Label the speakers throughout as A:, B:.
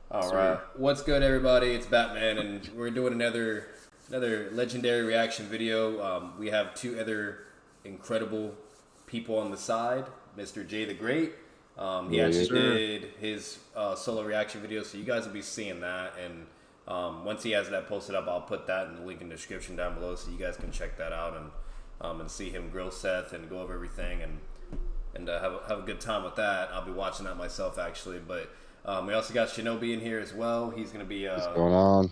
A: All right, what's good, everybody? It's Batman, and we're doing another legendary reaction video. We have two other incredible people on the side. Mr. Jay the Great. He actually did his solo reaction video, so you guys will be seeing that. And once he has that posted up, I'll put that in the link in the description down below, so you guys can check that out and see him grill Seth and go over everything and have a good time with that. I'll be watching that myself actually, but. We also got Shinobi in here as well. He's going to be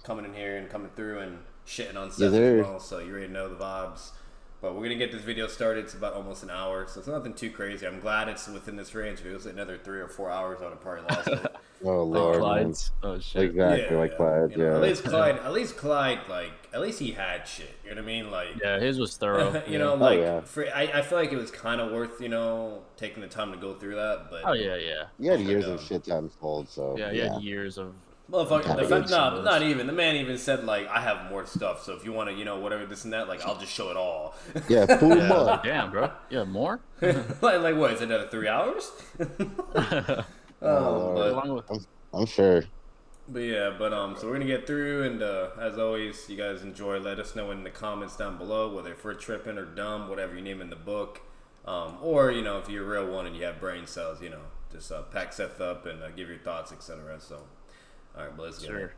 A: coming in here and coming through and shitting on Seth as well, so you already know the vibes. But we're going to get this video started. It's about almost an hour, so it's nothing too crazy. I'm glad it's within this range. If it was another 3 or 4 hours, I would have probably lost it.
B: Oh, Lord.
C: Clyde's. Oh, shit.
B: Exactly, like Clyde,
A: you know, At least Clyde, like, at least he had shit. You know what I mean? Like,
C: yeah, his was thorough.
A: You know, like, I feel like it was kind of worth, you know, taking the time to go through that. But
B: you had years of shit to unfold, so
C: you had years of.
A: Motherfucker, not even. The man even said, like, I have more stuff, so if you want to, you know, whatever, this and that, like, I'll just show it all.
B: Yeah,
C: Damn, bro. You have more?
A: like, what, is it another 3 hours?
B: I'm sure.
A: But yeah, so we're going to get through, and as always, you guys enjoy. Let us know in the comments down below, whether if we're tripping or dumb, whatever you name in the book. Or, you know, if you're a real one and you have brain cells, you know, just pack Seth up and give your thoughts, etc. So. All right, but let's get it.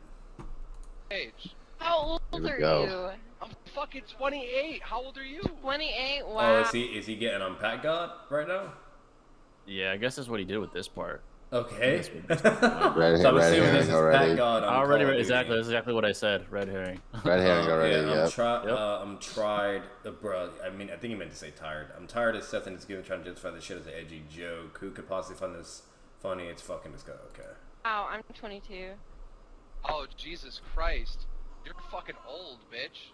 D: Age.
E: How old are you?
D: I'm fucking 28. How old are you?
E: 28. Wow.
A: Oh, is he getting on Pat God right now?
C: Yeah, I guess that's what he did with this part.
A: Okay.
B: So I'm assuming this is
A: Pat God.
C: Already, exactly. That's exactly what I said. Red herring.
B: Red herring already.
A: Yeah, I'm tried, bro. I mean, I think he meant to say tired. I'm tired of Seth and his given trying to justify this shit as an edgy joke. Who could possibly find this funny? It's fucking this guy. Okay.
E: Wow, I'm 22.
D: Oh, Jesus Christ. You're fucking old, bitch.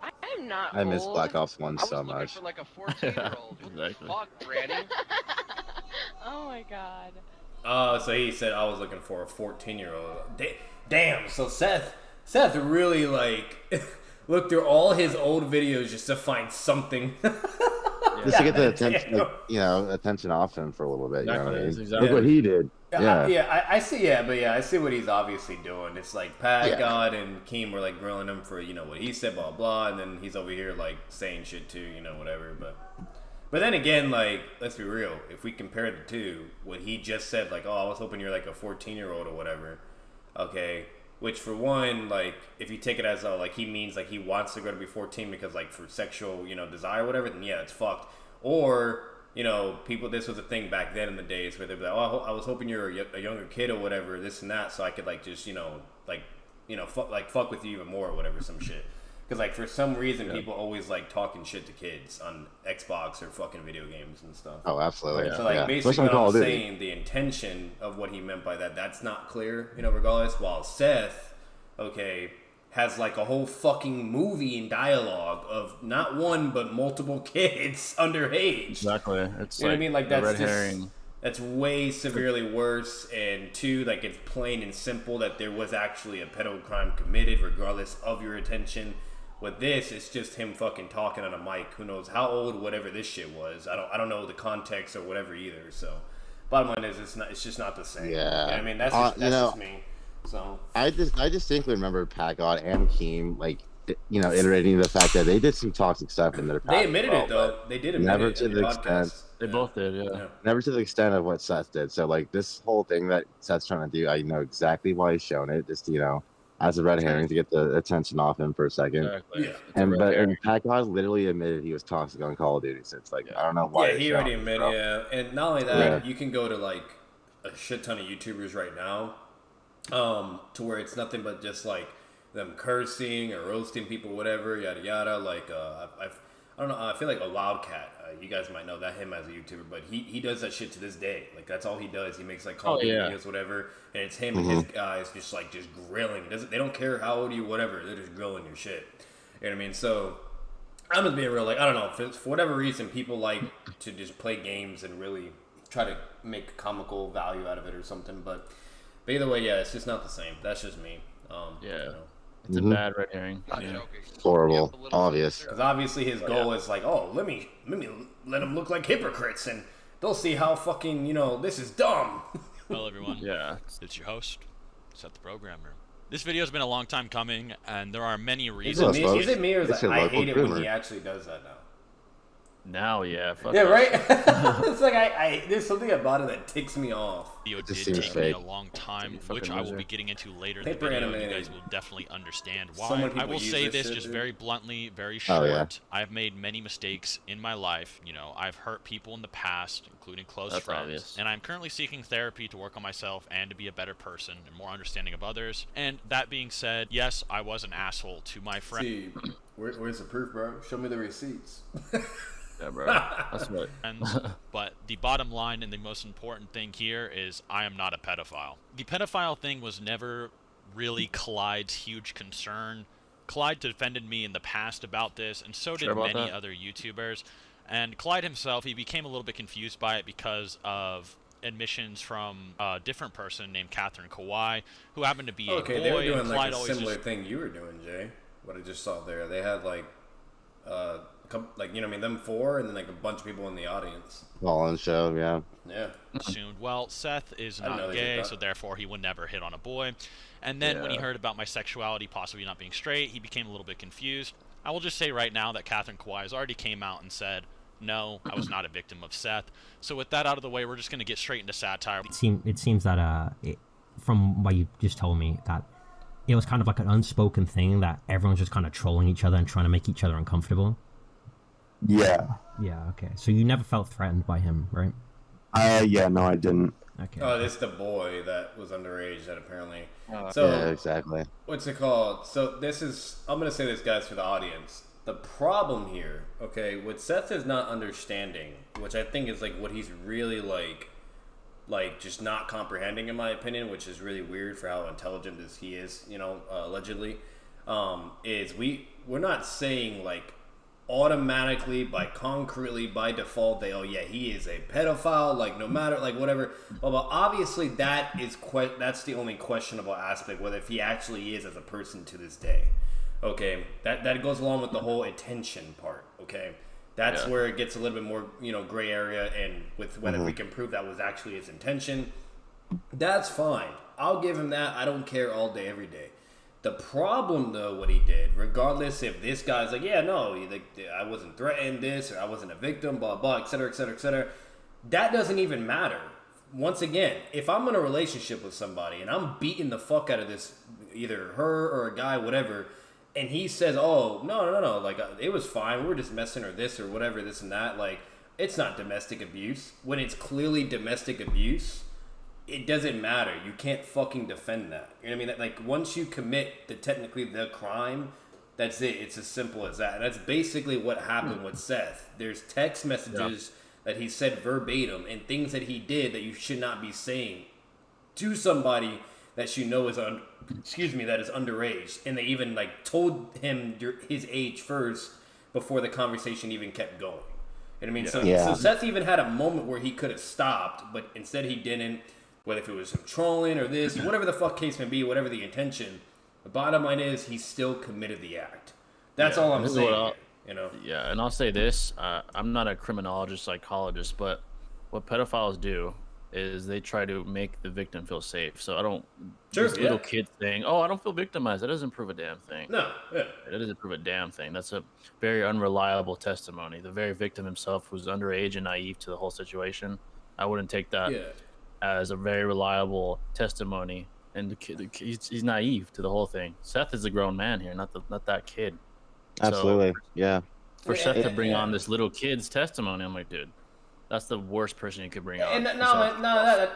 E: I'm not
B: I
E: old.
B: miss Black Ops 1 so much.
D: I was looking for like a 14-year-old. What the fuck, Granny?
E: Oh my god.
A: So he said I was looking for a 14-year-old. Damn, so Seth really, like, looked through all his old videos just to find something.
B: Just to get the attention, like, you know, attention off him for a little bit.
C: Exactly.
B: You know what I mean?
C: Exactly.
B: Look what he did.
A: I see. Yeah, but I see what he's obviously doing. It's like Pat God and Keem were like grilling him for, you know, what he said, blah blah, and then he's over here like saying shit too, you know, whatever. But then again, like, let's be real. If we compare the two, what he just said, like, oh, I was hoping you're like a 14-year-old or whatever. Okay. Which, for one, like, if you take it as, like, he means, like, he wants the girl to be 14 because, like, for sexual, you know, desire or whatever, then, yeah, it's fucked. Or, you know, this was a thing back then in the days where they'd be like, oh, I was hoping you're a younger kid or whatever, this and that, so I could, like, just, you know, fuck with you even more or whatever, some shit. Because, like, for some reason, people always, like, talking shit to kids on Xbox or fucking video games and stuff.
B: Oh, absolutely.
A: So, like, basically what I'm saying, the intention of what he meant by that's not clear, you know, regardless. While Seth, okay, has, like, a whole fucking movie and dialogue of not one, but multiple kids underage.
C: Exactly. It's,
A: you know what I mean? Like, that's
C: red
A: just...
C: herring.
A: That's way severely worse, and two, like, it's plain and simple that there was actually a pedo crime committed, regardless of your intention. With this, it's just him fucking talking on a mic. Who knows how old whatever this shit was. I don't know the context or whatever either. So, bottom line is it's just not the same.
B: Yeah,
A: you know what I mean, that's just me. So
B: I distinctly remember Pat God and Keem, like, you know, iterating the fact that they did some toxic stuff in their past.
A: They admitted it though. They did admit
B: never
A: it
B: to
A: in
B: the
A: podcast.
B: extent.
C: They both did, yeah.
B: Never to the extent of what Seth did. So, like, this whole thing that Seth's trying to do, I know exactly why he's showing it. Just, you know, as a red herring to get the attention off him for a second.
C: Exactly.
A: Yeah.
B: And Pat God literally admitted he was toxic on Call of Duty. So it's like, I don't know why.
A: Yeah, he already admitted. Yeah, and not only that, you can go to like a shit ton of YouTubers right now, to where it's nothing but just like them cursing or roasting people, whatever, yada yada. Like, I don't know. I feel like a Wildcat. You guys might know that him as a YouTuber, but he does that shit to this day. Like, that's all he does. He makes like Call of Duty videos, whatever, and it's him and his guys just grilling. They don't care how old you, whatever. They're just grilling your shit. You know what I mean? So I'm just being real. Like, I don't know. For whatever reason, people like to just play games and really try to make comical value out of it or something. But either way, yeah, it's just not the same. That's just me. You know.
C: It's a bad red herring.
B: Horrible, obvious.
A: Because obviously his goal is like, oh, let me let them look like hypocrites, and they'll see how fucking, you know, this is dumb.
F: Well, everyone.
C: Yeah.
F: It's your host, Seth the Programmer. This video has been a long time coming, and there are many
A: Is
F: reasons.
A: it me or is
B: It's
A: it,
B: your
A: I
B: local
A: hate it when
B: groomer.
A: he actually does that now?
C: Now, yeah. Fuck
A: Yeah,
C: that
A: right?
C: shit.
A: It's like, there's something about it that ticks me off.
F: Video
B: just
F: did
B: seems
F: take me
B: fake.
F: a long time,
C: You fucking
F: which I will
C: loser.
F: be getting into later in the
A: Paper
F: video. You
A: animated.
F: guys will definitely understand
A: So
F: why.
A: many
F: I
A: people
F: will
A: use
F: say
A: this
F: this
A: shit,
F: just
A: dude.
F: very bluntly, very
B: Oh,
F: short.
B: yeah.
F: I've made many mistakes in my life. You know, I've hurt people in the past, including close
C: That's
F: friends.
C: obvious.
F: And I'm currently seeking therapy to work on myself and to be a better person and more understanding of others. And that being said, yes, I was an asshole to my friend.
A: See, where's the proof, bro? Show me the receipts.
C: Yeah, bro. That's what.
F: Friends, but the bottom line and the most important thing here is I am not a pedophile. The pedophile thing was never really Clyde's huge concern. Clyde defended me in the past about this, and so did
C: Sure about
F: many
C: that?
F: other YouTubers. And Clyde himself, he became a little bit confused by it because of admissions from a different person named Catherine Kawhi, who happened to be a
A: Okay,
F: boy.
A: they were doing
F: and
A: like
F: Clyde
A: a
F: always
A: similar
F: just
A: thing you were doing, Jay. What I just saw there. They had like, like, you know what I mean, them four, and then like a bunch of people in the audience.
B: Call-in show, yeah.
A: Yeah.
F: assumed, well, Seth is
A: I didn't know
F: not
A: they did
F: gay,
A: that.
F: so therefore he would never hit on a boy. And then when he
C: Yeah.
F: heard about my sexuality possibly not being straight, he became a little bit confused. I will just say right now that Catherine Kawhi has already came out and said, no, I was not a victim of Seth. So with that out of the way, we're just going to get straight into satire.
G: It seems that from what you just told me, that it was kind of like an unspoken thing that everyone's just kind of trolling each other and trying to make each other uncomfortable.
H: Yeah.
G: Yeah, okay. So you never felt threatened by him, right?
H: Yeah, no, I didn't.
G: Okay.
A: Oh, this the boy that was underage that apparently.
C: Oh,
A: So
B: Yeah, exactly.
A: what's it called? So this is, I'm gonna say this, guys, for the audience. The problem here, okay, what Seth is not understanding, which I think is like what he's really like just not comprehending, in my opinion, which is really weird for how intelligent as he is, you know, allegedly, is we're not saying like automatically, by concretely, by default, they, oh yeah, he is a pedophile, like no matter, like whatever. But obviously that's the only questionable aspect, whether if he actually is as a person to this day. Okay, that goes along with the whole attention part. Okay, that's
C: Yeah.
A: where it gets a little bit more, you know, gray area, and with whether we can prove that was actually his intention. That's fine. I'll give him that. I don't care all day, every day. The problem, though, what he did, regardless if this guy's like, yeah, no, I wasn't threatened, this, or I wasn't a victim, blah, blah, et cetera, et cetera, et cetera, that doesn't even matter. Once again, if I'm in a relationship with somebody and I'm beating the fuck out of this, either her or a guy, whatever, and he says, oh, no, like, it was fine, we were just messing, or this, or whatever, this and that, like, it's not domestic abuse. When it's clearly domestic abuse, it doesn't matter. You can't fucking defend that. You know what I mean? Like, once you commit technically the crime, that's it. It's as simple as that. And that's basically what happened with Seth. There's text messages that he said verbatim and things that he did that you should not be saying to somebody that you know is that is underage. And they even like told him his age first before the conversation even kept going. You know what I mean? So Seth even had a moment where he could have stopped, but instead he didn't. Whether if it was him trolling or this, whatever the fuck case may be, whatever the intention, the bottom line is he still committed the act. That's all I'm
C: this is
A: saying.
C: what
A: You know?
C: Yeah, and I'll say this: I'm not a criminologist, psychologist, but what pedophiles do is they try to make the victim feel safe. So I don't.
A: Sure,
C: These little kids saying, "Oh, I don't feel victimized." That doesn't prove a damn thing.
A: No, yeah.
C: That doesn't prove a damn thing. That's a very unreliable testimony. The very victim himself was underage and naive to the whole situation. I wouldn't take that as a very reliable testimony. And the kid, he's naive to the whole thing. Seth is a grown man here, not that kid.
B: Absolutely,
C: So,
B: yeah.
C: For Seth to bring on this little kid's testimony, I'm like, dude, that's the worst person you could bring on.
A: And that,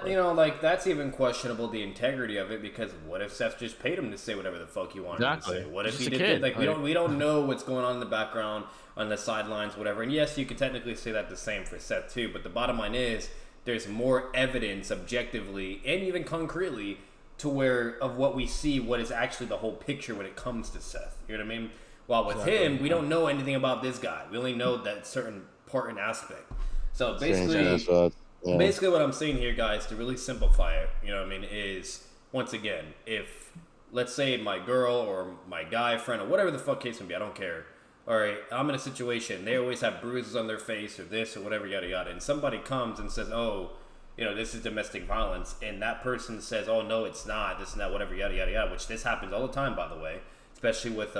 A: you know, like, that's even questionable, the integrity of it, because what if Seth just paid him to say whatever the fuck he wanted to say? What if he did? Like, we don't know what's going on in the background, on the sidelines, whatever. And yes, you could technically say that the same for Seth too, but the bottom line is there's more evidence objectively and even concretely to where of what we see, what is actually the whole picture when it comes to Seth. You know what I mean? While with him, we don't know anything about this guy. We only know that certain part and aspect. So basically what I'm saying here, guys, to really simplify it, you know what I mean, is, once again, if, let's say my girl or my guy friend or whatever the fuck case may be, I don't care. All right, I'm in a situation, they always have bruises on their face or this or whatever, yada yada, and somebody comes and says, oh, you know, this is domestic violence, and that person says, oh no, it's not, this and that, whatever, yada yada yada, which this happens all the time, by the way, especially with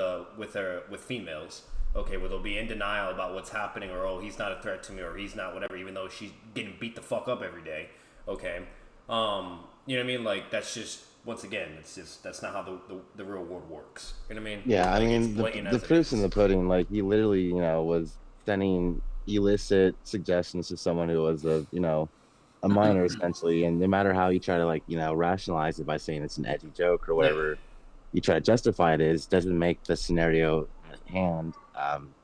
A: females. Okay, where they'll be in denial about what's happening, or oh, he's not a threat to me, or he's not whatever, even though she's getting beat the fuck up every day. Okay, you know what I mean? Like, that's just, once again, it's just, that's not how the real world works. You know what I mean?
B: Yeah,
A: like,
B: I mean, the proof's in the pudding. Like, he literally, you know, was sending illicit suggestions to someone who was a minor essentially, and no matter how you try to, like, you know, rationalize it by saying it's an edgy joke or whatever, you try to justify it is, doesn't make the scenario at hand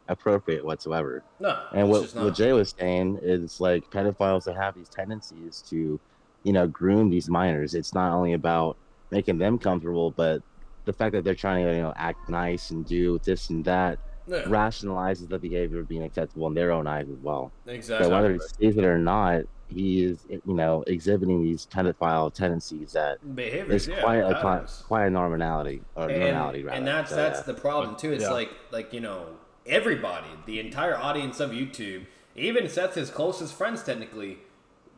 B: appropriate whatsoever.
A: No.
B: And what Jay was saying is, like, pedophiles that have these tendencies to, you know, groom these minors. It's not only about making them comfortable, but the fact that they're trying to, you know, act nice and do this and that rationalizes the behavior of being acceptable in their own eyes as well.
A: Exactly.
B: So whether he sees it or not, he is, you know, exhibiting these pedophile tendencies that
A: behaviors,
B: is quite a normality, or normality rather.
A: And that's the problem too. It's like, you know, everybody, the entire audience of YouTube, even Seth, his closest friends, technically,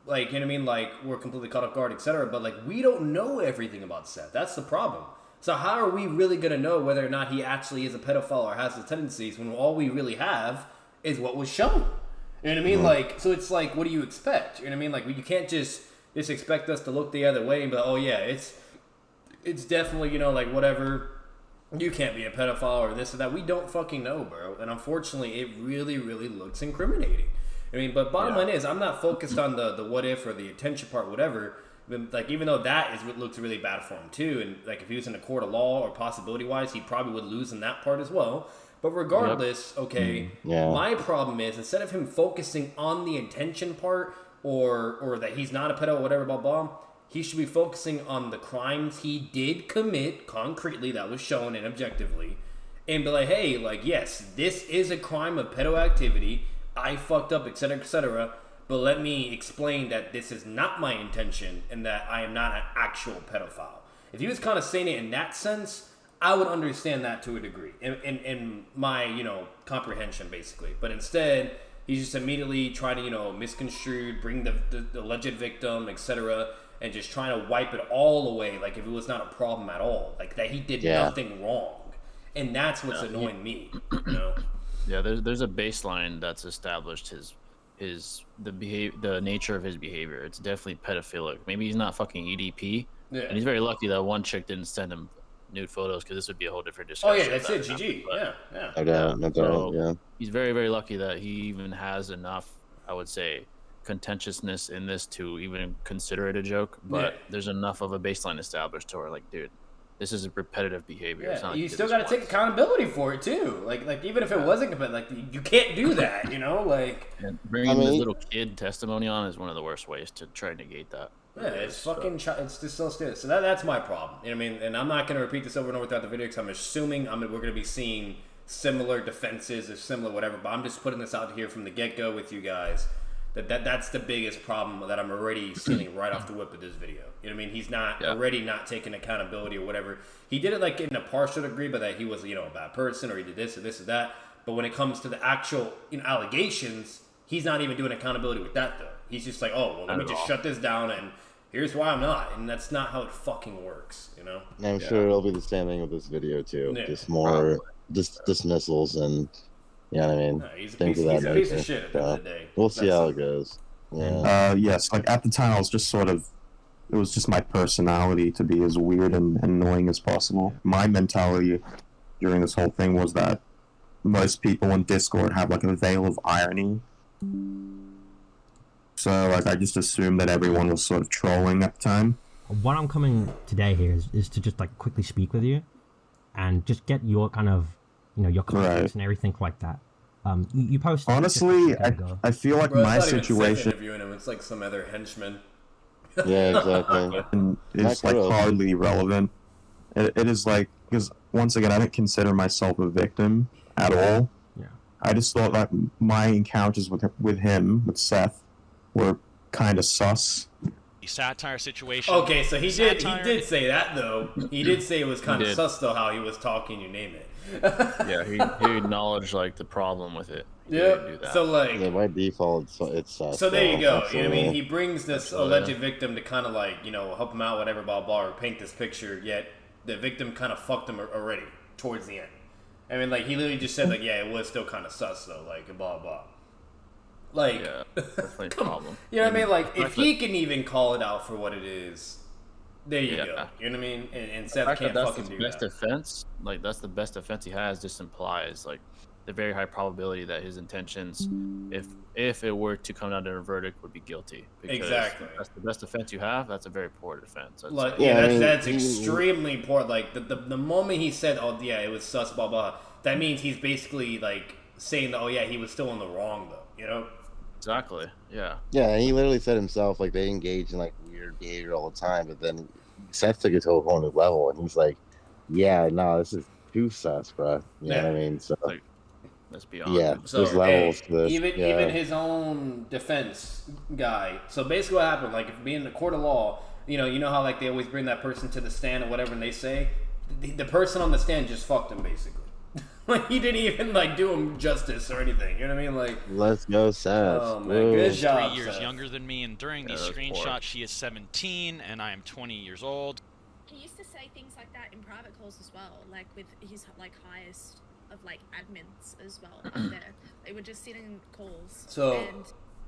A: like, you know what I mean, like, we're completely caught off guard, etc. But like, we don't know everything about Seth. That's the problem. So how are we really gonna know whether or not he actually is a pedophile or has the tendencies when all we really have is what was shown? You know what I mean? Like, so it's like, what do you expect? You know what I mean? Like, you can't just expect us to look the other way and be like, oh yeah, it's definitely, you know, like, whatever, you can't be a pedophile or this or that. We don't fucking know, bro. And unfortunately, it really, really looks incriminating. I mean, but bottom line is, I'm not focused on the what if or the attention part, whatever. But, like, even though that looks really bad for him too, and like, if he was in a court of law or possibility wise, he probably would lose in that part as well. But regardless, my problem is, instead of him focusing on the intention part or that he's not a pedo or whatever, blah blah, he should be focusing on the crimes he did commit concretely that was shown and objectively, and be like, hey, like, yes, this is a crime of pedo activity. I fucked up, etc., etc. But let me explain that this is not my intention and that I am not an actual pedophile. If he was kind of saying it in that sense, I would understand that to a degree, in my, you know, comprehension, basically. But instead, he's just immediately trying to, you know, misconstrue, bring the alleged victim, etc., and just trying to wipe it all away, like if it was not a problem at all, like that he did nothing wrong. And that's what's annoying me, you know?
C: Yeah, there's a baseline that's established the nature of his behavior. It's definitely pedophilic. Maybe he's not fucking EDP, and he's very lucky that one chick didn't send him nude photos, because this would be a whole different discussion.
A: Oh yeah, that's it. GG.
B: No doubt.
C: He's very, very lucky that he even has enough, I would say, contentiousness in this to even consider it a joke. But there's enough of a baseline established to where, like, dude, this is a repetitive behavior.
A: Yeah,
C: it's not
A: you still got to take accountability for it too. Like even if it wasn't competitive, like, you can't do that. You know, like,
C: bringing this little kid testimony on is one of the worst ways to try and negate that.
A: Yeah, it's fucking. It's just so stupid. So that's my problem. You know what I mean? And I'm not going to repeat this over and over throughout the video, because I'm assuming we're going to be seeing similar defenses or similar whatever. But I'm just putting this out here from the get go with you guys. That's the biggest problem that I'm already seeing right off the whip with this video. You know what I mean? He's not already not taking accountability or whatever. He did it like in a partial degree, but that he was, you know, a bad person, or he did this or this or that. But when it comes to the actual, you know, allegations, he's not even doing accountability with that though. He's just like, oh, well, let me just shut this down, and here's why I'm not. And that's not how it fucking works, you know?
B: And I'm sure it'll be the same thing with this video too. Yeah. Just more dismissals and, you know what I mean?
A: No, he's a piece of shit at the end of the day.
B: We'll see how it goes. Yeah.
H: Yes, like at the time I was just sort of, it was just my personality to be as weird and annoying as possible. My mentality during this whole thing was that most people in Discord have like a veil of irony. So like I just assumed that everyone was sort of trolling at the time.
G: What I'm coming today here is to just like quickly speak with you and just get your kind of, you know, your context and everything like that. You posted.
H: Honestly, I feel like my situation.
A: Interviewing him, it's like some other henchman.
B: Yeah, exactly.
H: It's like hardly relevant. It is like, because once again, I didn't consider myself a victim at all.
G: Yeah.
H: I just thought that my encounters with him, with Seth, were kind of sus.
F: Satire situation.
A: Okay, so he did say that though. He did say it was kind of sus though, how he was talking. You name it.
C: Yeah, he acknowledged like the problem with it.
A: Yeah. So like,
B: yeah, by default, it's
A: so there you go. You know what I mean?
B: absolutely.
A: He brings this alleged victim to kind of like, you know, help him out, whatever, blah blah, or paint this picture. Yet the victim kind of fucked him already towards the end. I mean, like he literally just said like, yeah, it was still kind of sus though, like blah blah. Like,
C: yeah, definitely a problem.
A: You know what I mean? Like, if he can even call it out for what it is, there you
C: Yeah.
A: go. You know what I mean? And
C: The
A: Seth
C: fact
A: can't
C: that
A: fucking
C: that's
A: do
C: the best
A: that.
C: defense, like that's the best defense he has, just implies like the very high probability that his intentions, if it were to come down to a verdict, would be guilty. Because
A: Exactly.
C: That's the best defense you have. That's a very poor defense. I'd
A: Like,
C: say.
A: yeah,
B: Yeah, I mean,
A: that's extremely important. Like, the moment he said, oh, yeah, it was sus, blah, blah, that means he's basically, like, saying that, oh, yeah, he was still in the wrong, though, you know?
C: Exactly. Yeah.
B: Yeah, he literally said himself, like, they engage in, like, weird behavior all the time, but then Seth took it to a whole new level, and he's like, yeah, no, this is too sus, bro. You know what I mean? So,
C: Like, let's be honest.
B: yeah,
A: So,
B: there's levels to this.
A: even
B: yeah.
A: even his own defense guy. So basically, what happened? Like, if being in the court of law, you know how like they always bring that person to the stand or whatever, and they say the person on the stand just fucked him basically. Like he didn't even like do him justice or anything. You know what I mean? Like,
B: Let's go, Seth.
A: oh man,
B: Woo.
A: good
F: She's
A: job.
F: 3 years
A: Seth.
F: younger than me, and during these
C: that's poor.
F: screenshots, she is 17, and I am 20 years old.
I: He used to say things like that in private calls as well, like with his like highest of like admins as well up there. They would just sit in calls.
A: So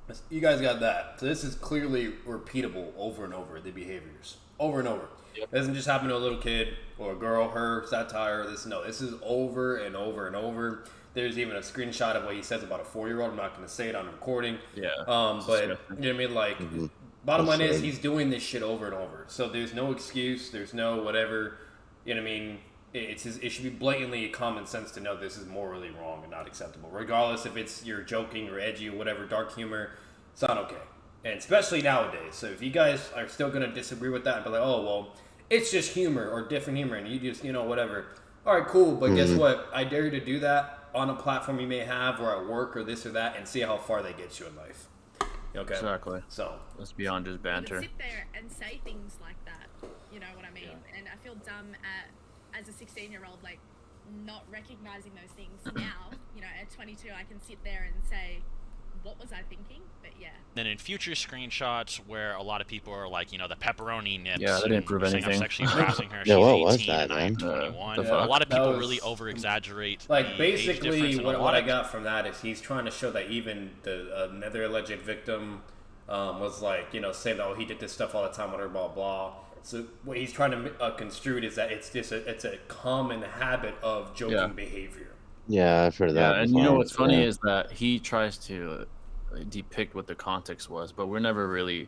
I: and
A: you guys got that. So this is clearly repeatable over and over. The behaviors over and over. It doesn't just happen to a little kid or a girl, her, satire, this. No, this is over and over and over. There's even a screenshot of what he says about a 4-year-old. I'm not going to say it on recording.
C: Yeah.
A: But you know what I mean? Like, bottom line is he's doing this shit over and over. So there's no excuse. There's no whatever. You know what I mean? It should be blatantly common sense to know this is morally wrong and not acceptable. Regardless if it's you're joking or edgy or whatever, dark humor, it's not okay. And especially nowadays. So if you guys are still going to disagree with that and be like, oh, well, it's just humor or different humor and you just, whatever. All right, cool. But guess what? I dare you to do that on a platform you may have or at work or this or that and see how far they get you in life. Okay?
C: Exactly.
A: So.
C: Let's be beyond just
I: would
C: banter.
I: sit there and say things like that. You know what I mean? And I feel dumb as a 16-year-old, like, not recognizing those things now. At 22, I can sit there and say, what was I thinking? But yeah.
F: Then in future screenshots where a lot of people are like, the pepperoni nips.
C: Yeah, that didn't prove
F: saying I'm
C: anything.
F: sexually harassing her.
B: Yeah,
F: She's
B: what
F: 18
B: was that,
F: and I am
B: man?
F: 21.
C: The fuck?
F: A lot of
A: That
F: people
A: was-
F: really over-exaggerate
A: Like,
F: the age
A: basically,
F: difference, and a
A: what
F: lot
A: I
F: of-
A: got from that is he's trying to show that even another alleged victim was like, saying that, oh, he did this stuff all the time, whatever, blah, blah. So what he's trying to construe it is that it's a common habit of joking behavior.
B: Yeah, I've heard of that.
C: Yeah, and
B: before.
C: what's funny
B: Yeah.
C: is that he tries to depict what the context was, but we're never really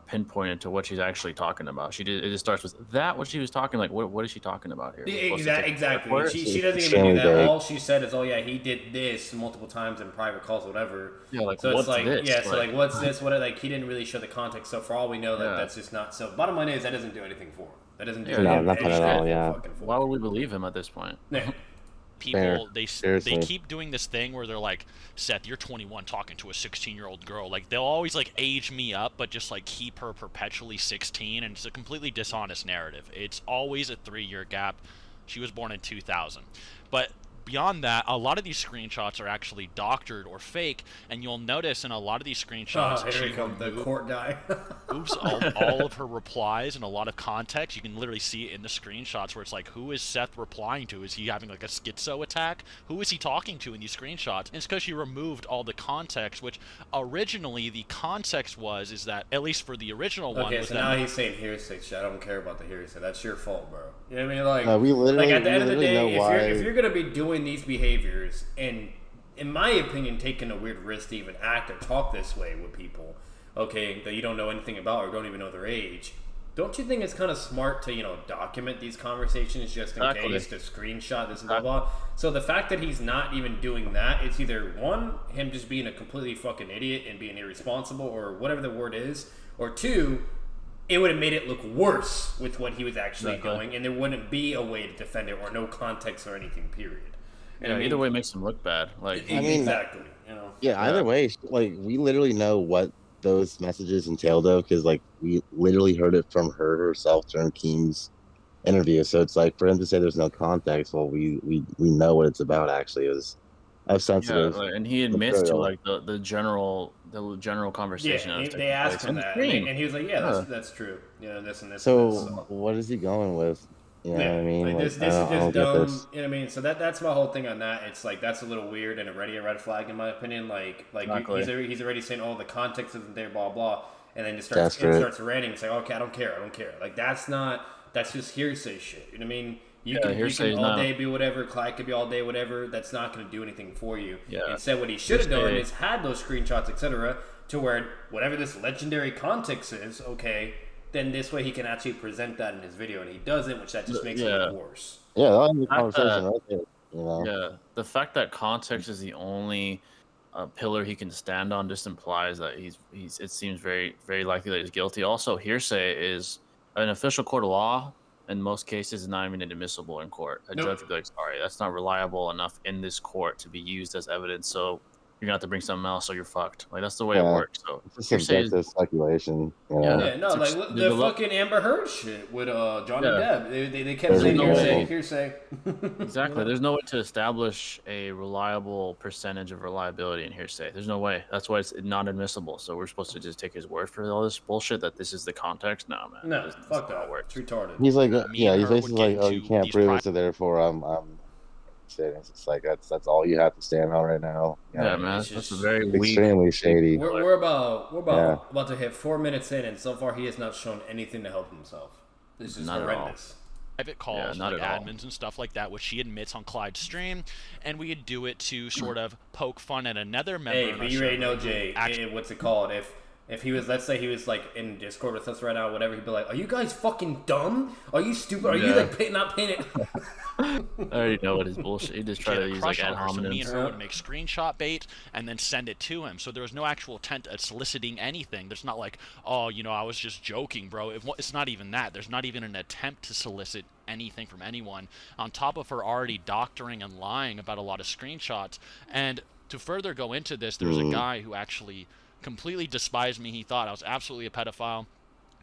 C: pinpointed to what she's actually talking about. It just starts with that. What she was talking, like, what is she talking about here? We're supposed to take
A: Exactly.
C: credit for it?
A: She doesn't even do
B: Extremely
A: that.
B: vague.
A: All she said is, "Oh yeah, he did this multiple times in private calls, whatever."
C: Yeah, like,
A: So
C: what's
A: it's like,
C: this?
A: yeah, so like, what's this? What? Like, he didn't really show the context. So for all we know,
C: Yeah.
A: that's just not. So bottom line is, that doesn't do anything for him. That doesn't do
C: Yeah,
A: anything.
B: no, nothing at all, yeah.
C: Why would we believe him at this point?
A: Yeah.
F: people
B: Fair.
F: they
B: Seriously.
F: keep doing this thing where they're like, Seth, you're 21 talking to a 16-year-old girl. Like, they'll always like age me up but just like keep her perpetually 16, and it's a completely dishonest narrative. It's always a 3-year gap. She was born in 2000. But beyond that, a lot of these screenshots are actually doctored or fake, and you'll notice in a lot of these screenshots
A: Here
F: she
A: he comes, the court guy.
F: moves all of her replies and a lot of context. You can literally see it in the screenshots where it's like, who is Seth replying to? Is he having like a schizo attack? Who is he talking to in these screenshots? And it's because she removed all the context, which originally the context is that, at least for the original one,
A: Okay,
F: was
A: so
F: that
A: now he's saying hearsay shit. I don't care about the hearsay. That's your fault, bro. You know what I mean? Like,
B: No, we literally-
A: like at the
B: we
A: end of the
B: literally
A: day,
B: know why-
A: if you're gonna be doing these behaviors, and in my opinion, taking a weird risk to even act or talk this way with people, okay, that you don't know anything about or don't even know their age, don't you think it's kind of smart to, document these conversations just in case, to screenshot this and blah blah? So the fact that he's not even doing that, it's either one, him just being a completely fucking idiot and being irresponsible or whatever the word is, or two, it would have made it look worse with what he was actually doing, and there wouldn't be a way to defend it or no context or anything, period. And
C: Yeah, either way makes him look bad. Like,
B: I mean,
A: exactly.
B: Yeah, either way, like, we literally know what those messages entail, though, because like we literally heard it from her herself during Keem's interview. So it's like, for him to say there's no context, well, we know what it's about. Actually, it was of sensitive.
C: Yeah, and he admits
B: material.
C: to like the general conversation.
A: Yeah,
C: that was
A: they
C: taking
A: asked
C: place
A: him
C: in the
A: that,
C: stream.
A: and he was like, "Yeah, that's true. You know, this and this."
B: So
A: and this, so.
B: what is he going with? You know
A: Yeah,
B: what I mean?
A: like
B: Like,
A: this is
B: I
A: just
B: don't get
A: dumb.
B: this.
A: You know what I mean? So that's my whole thing on that. It's like that's a little weird and already a red flag in my opinion. Like
C: Exactly.
A: he's already saying, "Oh, the context isn't there," blah blah, and then just starts ranting and saying, "Okay, I don't care. Like that's just hearsay shit." You know what I mean? You can all day be whatever. Clyde could be all day whatever. That's not going to do anything for you.
C: Yeah.
A: Instead, what he should have done is had those screenshots, etc., to where whatever this legendary context is, okay, then this way he can actually present that in his video, and he doesn't, which that just makes it worse.
B: Yeah, that was the conversation right there. You know?
C: Yeah, the fact that context is the only pillar he can stand on just implies that he's. It seems very, very likely that he's guilty. Also, hearsay is an official court of law. In most cases, is not even admissible in court. A judge would be like, "Sorry, that's not reliable enough in this court to be used as evidence. So you're gonna have to bring something else, or you're fucked." Like that's the way it works. So
B: it's just subjective speculation. You know?
A: Yeah, no, like the fucking Amber Heard shit with Johnny Depp. They kept saying hearsay.
C: Exactly. There's no way to establish a reliable percentage of reliability in hearsay. There's no way. That's why it's not admissible. So we're supposed to just take his word for all this bullshit that this is the context? No, man.
A: No, fuck that. It's retarded.
B: He's like, he's basically like, oh, you can't prove it, so therefore I'm it's just like that's all you have to stand on right now.
C: Yeah, man, that's very
B: extremely shady.
A: We're about to hit 4 minutes in, and so far he has not shown anything to help himself. This is horrendous.
F: Private calls, like admins and stuff like that, which she admits on Clyde's stream, and we would do it to sort of poke fun at another member.
A: Hey, but you already know, Jay. What's it called? If he was, let's say he was like in Discord with us right now, whatever, he'd be like, "Are you guys fucking dumb? Are you stupid? Are you like not paying it?"
C: I already know what his bullshit. He just tried to use like ad hominems.
F: So me and her would make screenshot bait and then send it to him. So there was no actual intent at soliciting anything. There's not like, oh, you know, I was just joking, bro. It's not even that. There's not even an attempt to solicit anything from anyone. On top of her already doctoring and lying about a lot of screenshots. And to further go into this, there was a guy who actually completely despised me. He thought I was absolutely a pedophile.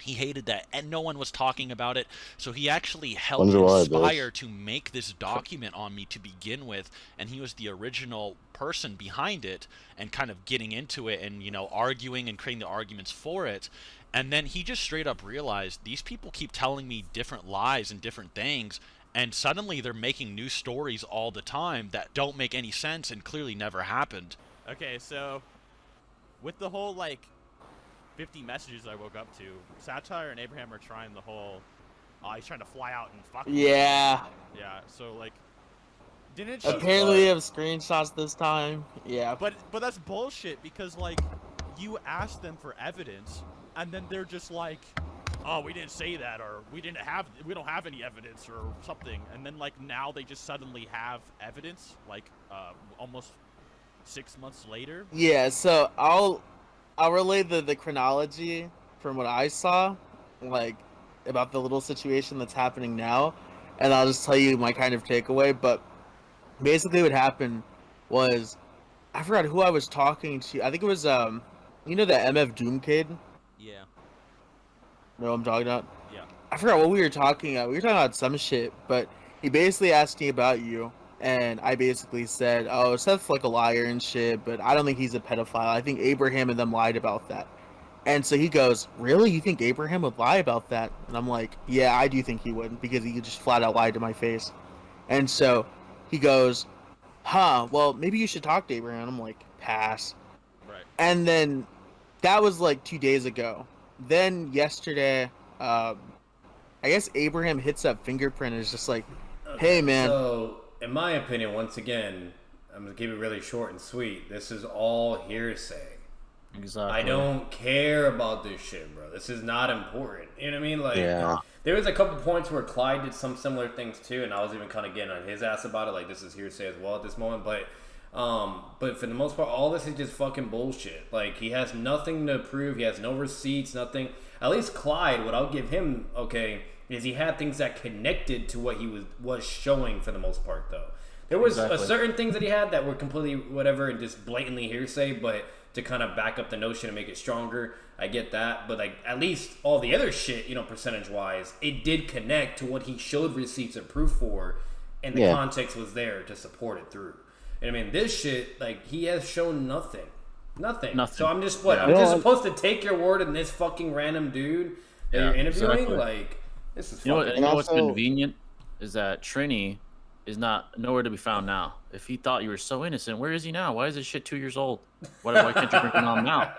F: He hated that, and no one was talking about it. So he actually helped inspire to make this document on me to begin with, and he was the original person behind it and kind of getting into it and, you know, arguing and creating the arguments for it. And then he just straight up realized these people keep telling me different lies and different things, and suddenly they're making new stories all the time that don't make any sense and clearly never happened.
J: Okay, so with the whole, like, 50 messages I woke up to, Satire and Abraham are trying the whole, he's trying to fly out and fuck.
K: Yeah.
J: Yeah, so, like, didn't it
K: apparently they have screenshots this time. Yeah.
J: But that's bullshit, because, like, you asked them for evidence, and then they're just like, oh, we didn't say that, or we don't have any evidence, or something. And then, like, now they just suddenly have evidence, like, almost 6 months later.
K: Yeah, so I'll relay the chronology from what I saw, like, about the little situation that's happening now, and I'll just tell you my kind of takeaway. But basically what happened was, I forgot who I was talking to. I think it was, you know, the MF Doom kid?
J: Yeah.
K: Know what I'm talking about?
J: Yeah.
K: I forgot what we were talking about. We were talking about some shit, but he basically asked me about you. And I basically said, oh, Seth's like a liar and shit, but I don't think he's a pedophile. I think Abraham and them lied about that. And so he goes, really? You think Abraham would lie about that? And I'm like, yeah, I do think he would, because he just flat out lied to my face. And so he goes, well, maybe you should talk to Abraham. I'm like, pass.
J: Right.
K: And then that was like 2 days ago. Then yesterday, I guess Abraham hits up Fingerprint and is just like, hey, man.
A: So, in my opinion, once again, I'm going to keep it really short and sweet. This is all hearsay.
C: Exactly.
A: I don't care about this shit, bro. This is not important. You know what I mean? Like, there was a couple points where Clyde did some similar things too, and I was even kind of getting on his ass about it. Like, this is hearsay as well at this moment. But for the most part, all this is just fucking bullshit. Like, he has nothing to prove. He has no receipts, nothing. At least Clyde, what I'll give him, okay, is he had things that connected to what he was showing for the most part, though. There was certain things that he had that were completely whatever and just blatantly hearsay, but to kind of back up the notion and make it stronger, I get that. But, like, at least all the other shit, you know, percentage-wise, it did connect to what he showed receipts and proof for, and the context was there to support it through. And I mean, this shit, like, he has shown nothing. Nothing.
C: Nothing.
A: So I'm just,
C: Yeah.
A: I'm just supposed to take your word and this fucking random dude that you're interviewing?
C: Exactly.
A: Like, this is
C: You
A: fucking...
C: know what's convenient is that Trini is nowhere to be found now. If he thought you were so innocent, where is he now? Why is this shit 2 years old? Why can't you bring him on now?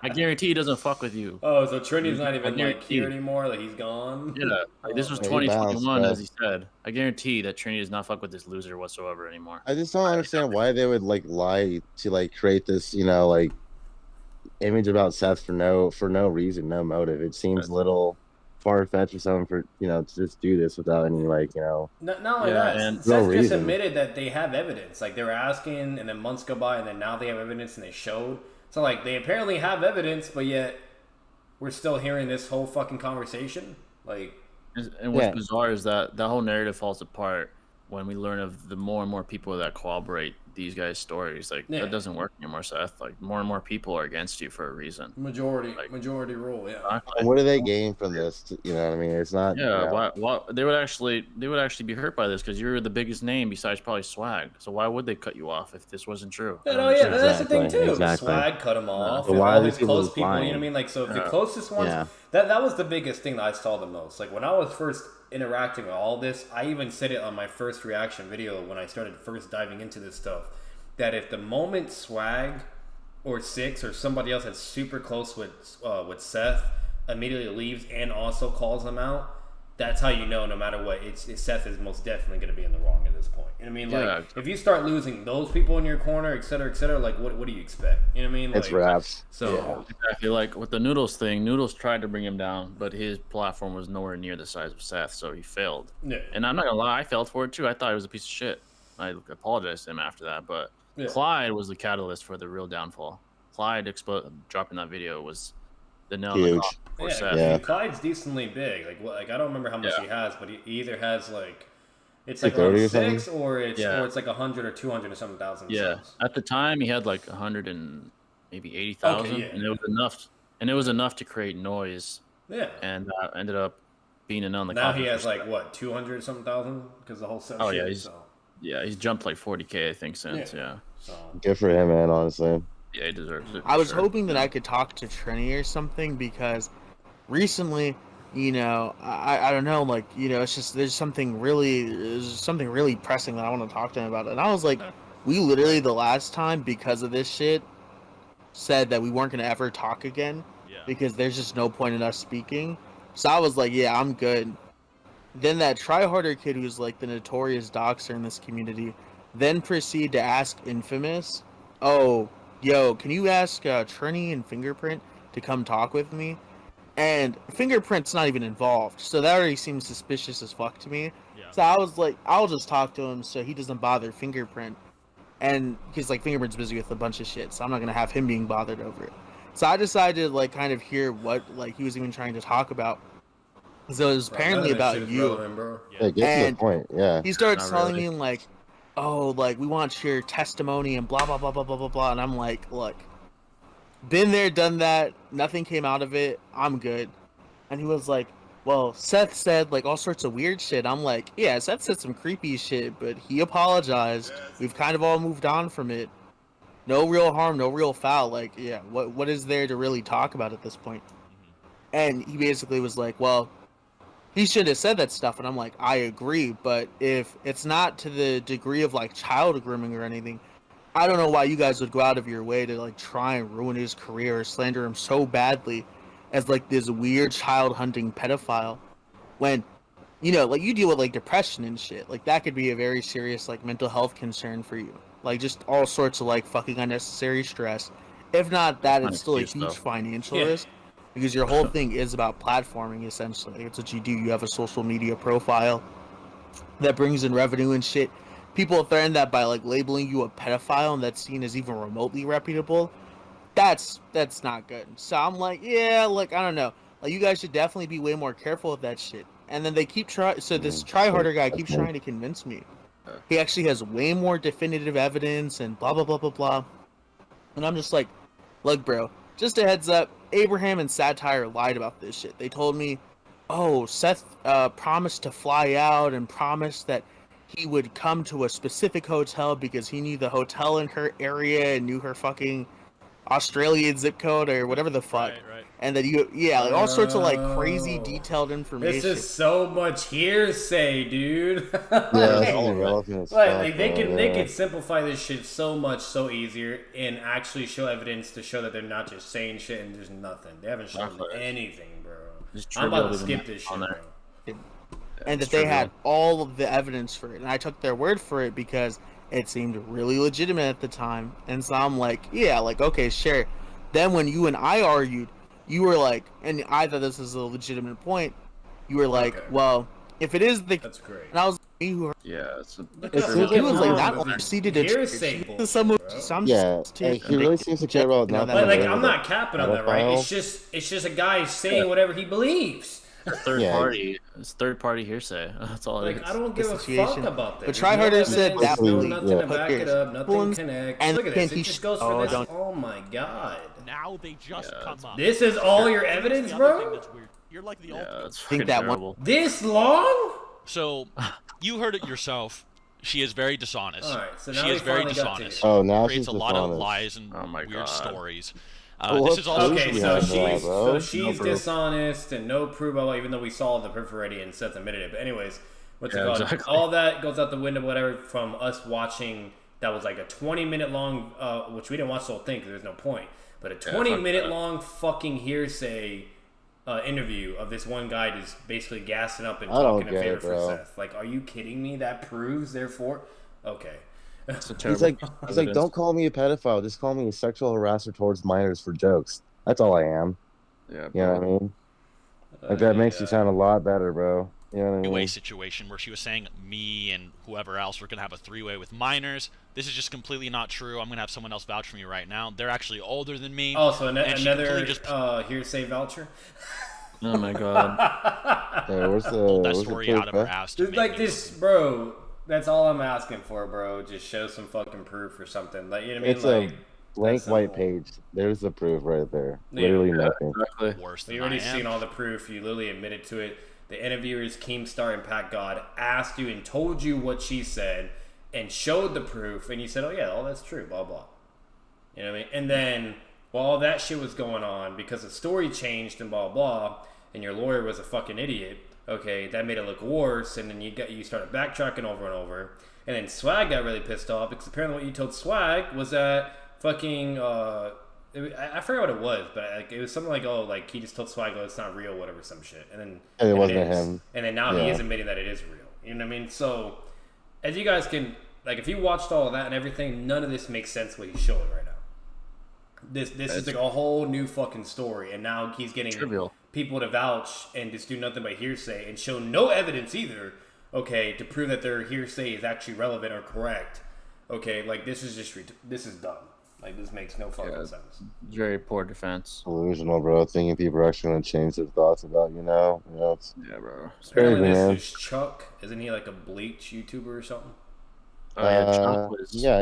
C: I guarantee he doesn't fuck with you.
A: Oh, so Trinity's not even like here anymore? Like he's gone?
C: Yeah, like this was 2021, as he said. I guarantee that Trinity does not fuck with this loser whatsoever anymore.
B: I just don't understand why they would like lie to like create this, you know, like image about Seth for no reason, no motive. It seems a little far-fetched for someone for, you know, to just do this without any, like, you know,
A: not only that,
B: and
A: Seth
B: no
A: just
B: reason.
A: admitted that they have evidence. Like, they were asking, and then months go by, and then now they have evidence, and they showed. So, like, they apparently have evidence, but yet we're still hearing this whole fucking conversation. Like,
C: and what's bizarre is that whole narrative falls apart when we learn of the more and more people that corroborate these guys' stories. Like, that doesn't work anymore, Seth. Like, more and more people are against you for a reason.
A: Majority rule, yeah.
B: What do they gain from this? You know what I mean? It's not.
C: Yeah,
B: you know,
C: why they would actually be hurt by this because you're the biggest name besides probably Swag. So why would they cut you off if this wasn't true?
A: That's the thing too. Swag cut him off.
B: So why
A: all
B: are
A: his
B: these
A: close
B: people
A: people, you know
B: lying?
A: what I mean? Like, so if the closest ones, that was the biggest thing that I saw the most. Like, when I was first interacting with all this, I even said it on my first reaction video when I started first diving into this stuff, that if the moment Swag or Six or somebody else that's super close with Seth immediately leaves and also calls him out, that's how you know, no matter what, Seth is most definitely going to be in the wrong at this point. You know what I mean? Like, if you start losing those people in your corner, et cetera, like, what do you expect? You know what I mean? Like,
B: it's raps.
C: So exactly, like with the Noodles thing, Noodles tried to bring him down, but his platform was nowhere near the size of Seth, so he failed. Yeah. And I'm not gonna lie, I failed for it too. I thought he was a piece of shit. I apologized to him after that, but Clyde was the catalyst for the real downfall. Clyde dropping that video was the nail in the coffin for Seth.
A: I mean, Clyde's decently big. Like I don't remember how much he has, but he either has like it's like around 6 or it's like 100 or 200 or something thousand.
C: Yeah, subs. At the time he had like 100 and maybe 80,000, and it was enough. And it was enough to create noise. Yeah, and ended up being a nail in the coffin.
A: Now he has like what 200 something thousand because the whole set.
C: Oh yeah, he's jumped like 40K I think since. Yeah.
A: So
B: good for him, man. Honestly.
C: Yeah, he deserves it.
K: I was hoping that I could talk to Trini or something because recently, you know, I don't know, like, you know, it's just there's something really pressing that I want to talk to him about. And I was like, we literally the last time because of this shit said that we weren't gonna ever talk again because there's just no point in us speaking. So I was like, yeah, I'm good. Then that tryharder kid who's like the notorious doxer in this community then proceeded to ask Infamous, oh, yo, can you ask Trini and Fingerprint to come talk with me? And Fingerprint's not even involved, so that already seems suspicious as fuck to me. Yeah. So I was like, I'll just talk to him so he doesn't bother Fingerprint. And because like Fingerprint's busy with a bunch of shit, so I'm not gonna have him being bothered over it. So I decided to like kind of hear what like he was even trying to talk about. So it was apparently about you.
B: Yeah, get to the point. Yeah.
K: He started telling me like, oh, like we want your testimony and blah blah blah blah blah blah blah, and I'm like, look, been there, done that, nothing came out of it, I'm good. And he was like, well, Seth said like all sorts of weird shit. I'm like, yeah, Seth said some creepy shit, but he apologized. We've kind of all moved on from it. No real harm, no real foul. Like, yeah, what is there to really talk about at this point? And he basically was like, well, he should have said that stuff. And I'm like, I agree, but if it's not to the degree of like child grooming or anything, I don't know why you guys would go out of your way to like try and ruin his career or slander him so badly as like this weird child hunting pedophile when, you know, like you deal with like depression and shit. Like that could be a very serious like mental health concern for you. Like just all sorts of like fucking unnecessary stress. If not that, it's still a huge financial risk because your whole thing is about platforming essentially. It's what you do. You have a social media profile that brings in revenue and shit. People threaten that by like labeling you a pedophile and that's seen as even remotely reputable. That's not good. So I'm like, yeah, like I don't know. Like you guys should definitely be way more careful with that shit. And then they keep trying. So this tryharder guy keeps trying to convince me. He actually has way more definitive evidence and blah blah blah blah blah. And I'm just like, look, bro. Just a heads up. Abraham and Satire lied about this shit. They told me, oh, Seth promised to fly out and promised that he would come to a specific hotel because he knew the hotel in her area and knew her fucking Australian zip code or whatever the fuck.
J: Right.
K: And then like all sorts of like crazy detailed information.
A: This is so much hearsay, dude.
B: Yeah, it's irrelevant as fuck,
A: like they can simplify this shit so much, so easier, and actually show evidence to show that they're not just saying shit and there's nothing. They haven't shown anything, bro. I'm about to skip this shit, bro.
K: And that they had all of the evidence for it, and I took their word for it because it seemed really legitimate at the time. And so I'm like, yeah, like, okay, sure. Then when you and I argued, you were like, and I thought this was a legitimate point, you were like, well, if it is the...
A: That's great.
K: And I was like, you
B: it's
K: he was like, not only proceeded
A: hearsay,
B: he really seems to care about nothing.
A: Like, I'm not capping on that, right? It's just a guy saying whatever he believes.
C: It's third party hearsay. That's all it is.
A: I don't give a fuck about that.
K: But Tryharder said that
A: nothing to back it up, nothing connects.
K: And
A: look at this. It just goes for this. Oh my god.
J: Now they just come up.
A: This is all your evidence, bro?
J: You're like the ultimate.
K: Think that one.
A: This long?
F: So, you heard it yourself. She is very dishonest.
A: All right, so now
F: she is very dishonest.
B: Oh, now
F: creates
B: she's
F: a lot of
B: dishonest.
F: lies and weird stories.
B: Well,
F: this is also
A: okay. So she's
B: no
A: dishonest and no proof. Well, even though we saw the proof already and Seth admitted it. But anyways, what's it called?
C: Exactly.
A: All that goes out the window. Whatever from us watching. That was like a 20-minute long, which we didn't watch the whole thing because there's no point. But a 20-minute long fucking hearsay interview of this one guy just basically gassing up and talking in favor for Seth. Like, are you kidding me? That proves, therefore, okay.
B: He's like, don't call me a pedophile. Just call me a sexual harasser towards minors for jokes. That's all I am.
C: Yeah,
B: you know what I mean? Like that makes you sound a lot better, bro. You know what I mean?
F: Three-way situation where she was saying me and whoever else were gonna have a three-way with minors. This is just completely not true. I'm gonna have someone else vouch for me right now. They're actually older than me.
A: Oh, so another hearsay voucher.
C: Oh my god.
B: Yeah, where's
F: pulled that story out of her ass.
A: Just like this, bro. That's all I'm asking for, bro. Just show some fucking proof or something. Like, you know what I mean?
B: It's a blank white page. There's the proof right there.
A: Yeah,
B: literally nothing.
C: Exactly.
F: Worse than
A: you already seen all the proof. You literally admitted to it. The interviewers, Keemstar and Pat God, asked you and told you what she said and showed the proof, and you said, oh yeah, all that's true, blah blah. You know what I mean? And then while all that shit was going on, because the story changed and blah blah, and your lawyer was a fucking idiot. Okay, that made it look worse, and then you started backtracking over and over, and then Swag got really pissed off because apparently what you told Swag was that fucking I forgot what it was, but like it was something like, oh, like he just told Swag, oh, it's not real, whatever, some shit, and then
B: it wasn't him,
A: and then now he is admitting that it is real. You know what I mean? So as you guys can, like, if you watched all of that and everything, none of this makes sense what he's showing right now. This is like a whole new fucking story, and now he's getting
C: trivial
A: people to vouch and just do nothing but hearsay and show no evidence either, okay, to prove that their hearsay is actually relevant or correct. Okay, like this is just this is dumb. Like this makes no fucking sense.
C: Very poor defense.
B: Delusional, bro. Thinking people are actually gonna change their thoughts about
C: bro.
A: Apparently this is Chuck. Isn't he like a Bleach YouTuber or something?
C: Oh yeah, Chuck was.
B: Yeah.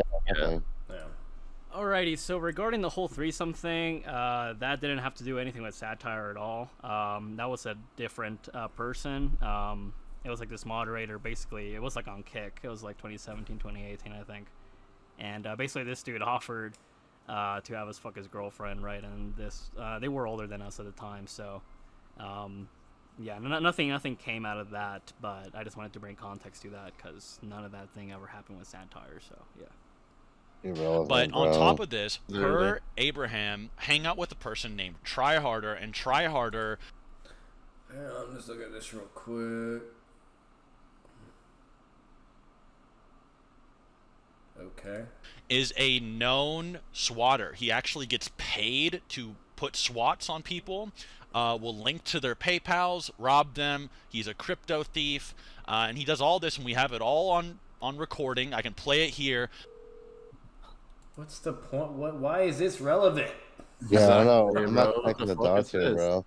L: Alrighty, so regarding the whole threesome thing, that didn't have to do anything with satire at all. That was a different person. It was like this moderator, basically. It was like on Kick. It was like 2017, 2018, I think. And basically this dude offered to have us fuck his girlfriend, right? And this, they were older than us at the time, so yeah, nothing came out of that, but I just wanted to bring context to that because none of that thing ever happened with satire, so yeah.
B: Irrelevant,
F: but on
B: bro.
F: top of this, her, Abraham, hang out with a person named Tryharder, and Tryharder...
A: Yeah, I'm just looking at this real quick. Okay.
F: Is a known swatter. He actually gets paid to put swats on people. Will link to their PayPals, rob them. He's a crypto thief. And he does all this, and we have it all on recording. I can play it here.
A: What's the point? Why is this relevant?
B: Yeah, I know. I'm not connecting the dots here, bro.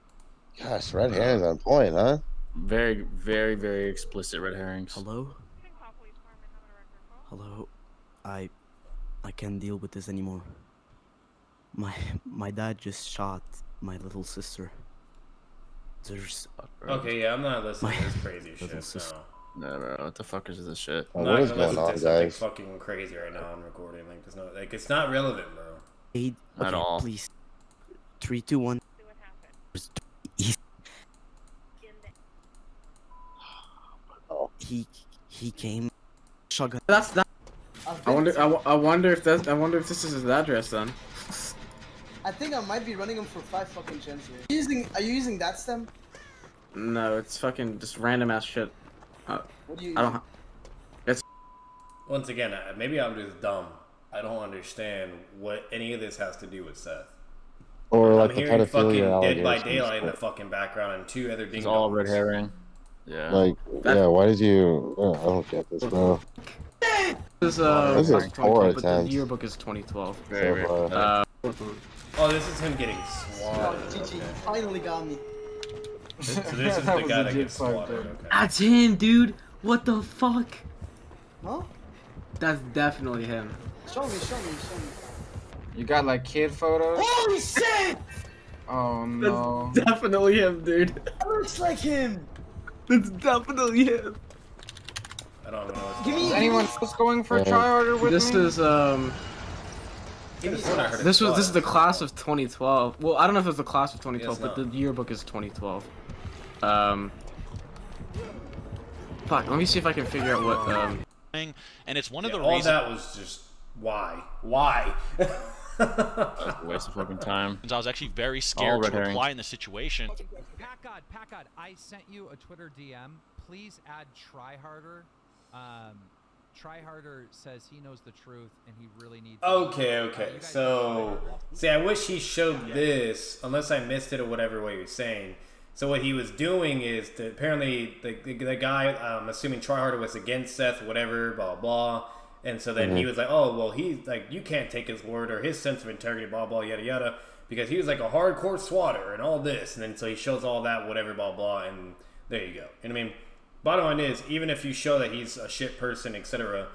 B: Gosh, red herrings on point, huh?
C: Very, very, very explicit red herrings.
M: Hello? Hello? I can't deal with this anymore. My dad just shot my little sister. There's...
A: Okay, yeah, I'm not listening to this crazy shit,
C: No, what the fuck is this shit?
A: I'm not gonna listen to something fucking crazy right now on recording. Like, there's no, like, it's not relevant, bro.
M: At all. Please. 3, 2, 1. He came. Shotgun.
N: That's that. I wonder if this is his address then.
O: I think I might be running him for 5 fucking gens here. Are you using that stem?
N: No, it's fucking just random ass shit.
O: What do you?
N: I don't. It's.
A: Once again, maybe I'm just dumb. I don't understand what any of this has to do with Seth.
B: Or like
A: I'm
B: the
A: hearing fucking
B: pedophilia
A: Dead by
B: allegations.
A: Daylight in the fucking background and 2 other ding
C: It's all red herring. Yeah.
B: Like, yeah, why did you? I don't get this, bro.
N: This
B: This is 4
N: but the
B: attempts.
N: yearbook is 2012.
C: Very
A: Oh, this is him getting swatted.
O: GG, you finally got me.
A: So this is the guy that gets swatted. Okay.
N: That's him, dude. What the fuck?
O: Huh?
N: That's definitely him.
O: Show me.
P: You got like kid photos?
O: Holy shit!
P: Oh no.
N: That's definitely him, dude.
O: That looks like him.
N: That's definitely him.
A: I don't know.
P: Is anyone else going for tryharder with
N: This
P: me?
N: is This is the class of 2012. Well, I don't know if it's the class of 2012, but the yearbook is 2012. Fuck. Let me see if I can figure out what
F: And it's one of the
A: all
F: reasons.
A: that was just why. Why?
C: That's a waste of fucking time.
F: I was actually very scared to
C: herring.
F: reply in the situation.
Q: Pack God, I sent you a Twitter DM. Please add Tryharder. Tryharder says he knows the truth and he really needs.
A: Okay. So, see, I wish he showed this, unless I missed it or whatever way you're saying. So what he was doing is that apparently the guy, I'm assuming Tryharder was against Seth, whatever, blah blah. And so then he was like, oh, well, he's like, you can't take his word or his sense of integrity, blah, blah, yada, yada, because he was like a hardcore swatter and all this. And then so he shows all that, whatever, blah, blah, and there you go. And I mean, bottom line is, even if you show that he's a shit person, etc.,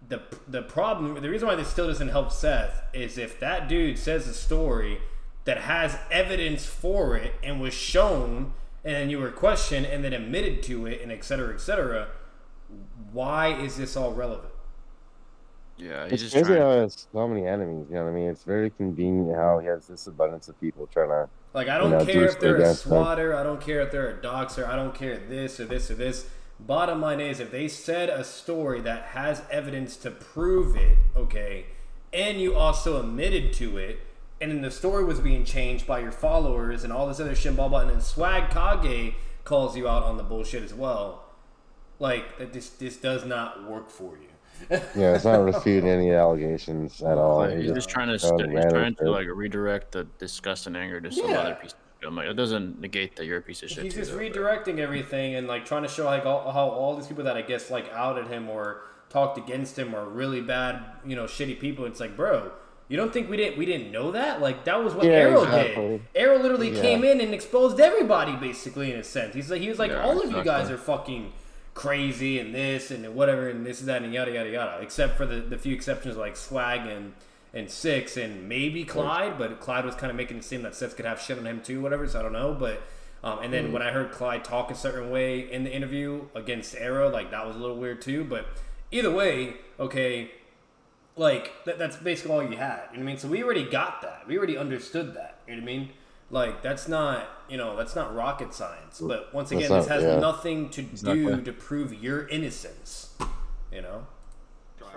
A: the problem, the reason why this still doesn't help Seth is if that dude says a story that has evidence for it and was shown, and then you were questioned and then admitted to it, and etc., why is this all relevant?
C: Yeah,
B: It's crazy how he has so many enemies, you know what I mean? It's very convenient how he has this abundance of people trying to...
A: Like, I don't care if they're a swatter, I don't care if they're a doxer, I don't care this or this or this. Bottom line is, if they said a story that has evidence to prove it, okay, and you also admitted to it, and then the story was being changed by your followers and all this other shit, blah, blah, and then Swag Kage calls you out on the bullshit as well, like, this does not work for you.
B: Yeah, it's not refuting any allegations at all.
C: Like, he's just trying to like redirect the disgust and anger to some other piece of shit. Like, it doesn't negate that you're a piece of shit.
A: He's just redirecting everything and like trying to show like how all these people that I guess like outed him or talked against him are really bad, you know, shitty people. It's like, bro, you don't think we didn't know that? Like, that was what Arrow did. Arrow literally came in and exposed everybody basically in a sense. He was like all of you guys are fucking crazy and this and whatever and this and that and yada yada yada, except for the few exceptions like Swag and Six and maybe Clyde, but Clyde was kind of making it seem that Seth could have shit on him too, whatever, so I don't know. But and then when I heard Clyde talk a certain way in the interview against Arrow, like that was a little weird too. But either way, okay, like that's basically all you had, you know what I mean? So we already got that, we already understood that, you know what I mean? Like, that's not rocket science. But once again, this has nothing to do to prove your innocence, you know?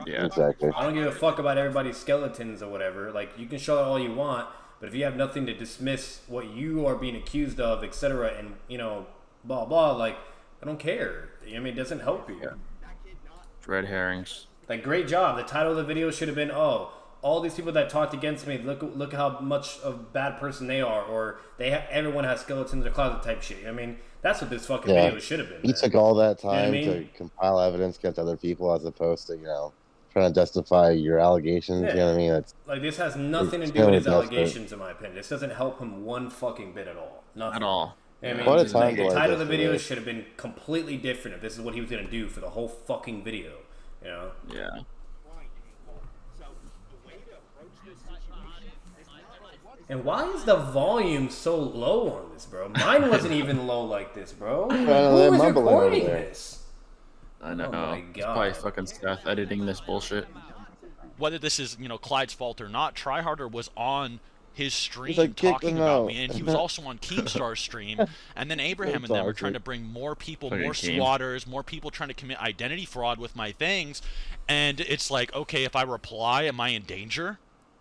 B: Yeah, exactly.
A: I don't give a fuck about everybody's skeletons or whatever. Like, you can show that all you want, but if you have nothing to dismiss what you are being accused of, etc., and, you know, blah, blah, like, I don't care. I mean, it doesn't help you.
C: Red herrings.
A: Like, great job. The title of the video should have been, all these people that talked against me, look how much of a bad person they are, or everyone has skeletons in their closet type shit. I mean, that's what this fucking video should have been.
B: He took all that time
A: you know what I mean?
B: to compile evidence against other people as opposed to, you know, trying to justify your allegations. You know what I mean? That's,
A: like, this has nothing to do with his allegations, in my opinion. This doesn't help him one fucking bit at all. Nothing.
C: At all.
A: I mean,
B: What a time
A: the
B: to
A: title of the
B: this
A: video
B: video.
A: should have been completely different if this is what he was going to do for the whole fucking video. You know?
C: Yeah.
A: And why is the volume so low on this, bro? Mine wasn't even low like this, bro.
B: they're
A: Who is
B: mumbling over
A: recording
B: there.
A: this?
C: I know.
A: Oh my
C: It's probably
A: God.
C: fucking Seth editing this bullshit.
F: Whether this is, Clyde's fault or not, Tryharder was on his stream
B: like, kick
F: talking
B: them
F: about
B: out.
F: me, and he was also on Keemstar's stream, and then Abraham and them are trying to bring more people,
C: Fucking
F: more
C: Keem.
F: swatters, more people trying to commit identity fraud with my things, and it's like, okay, if I reply, am I in danger?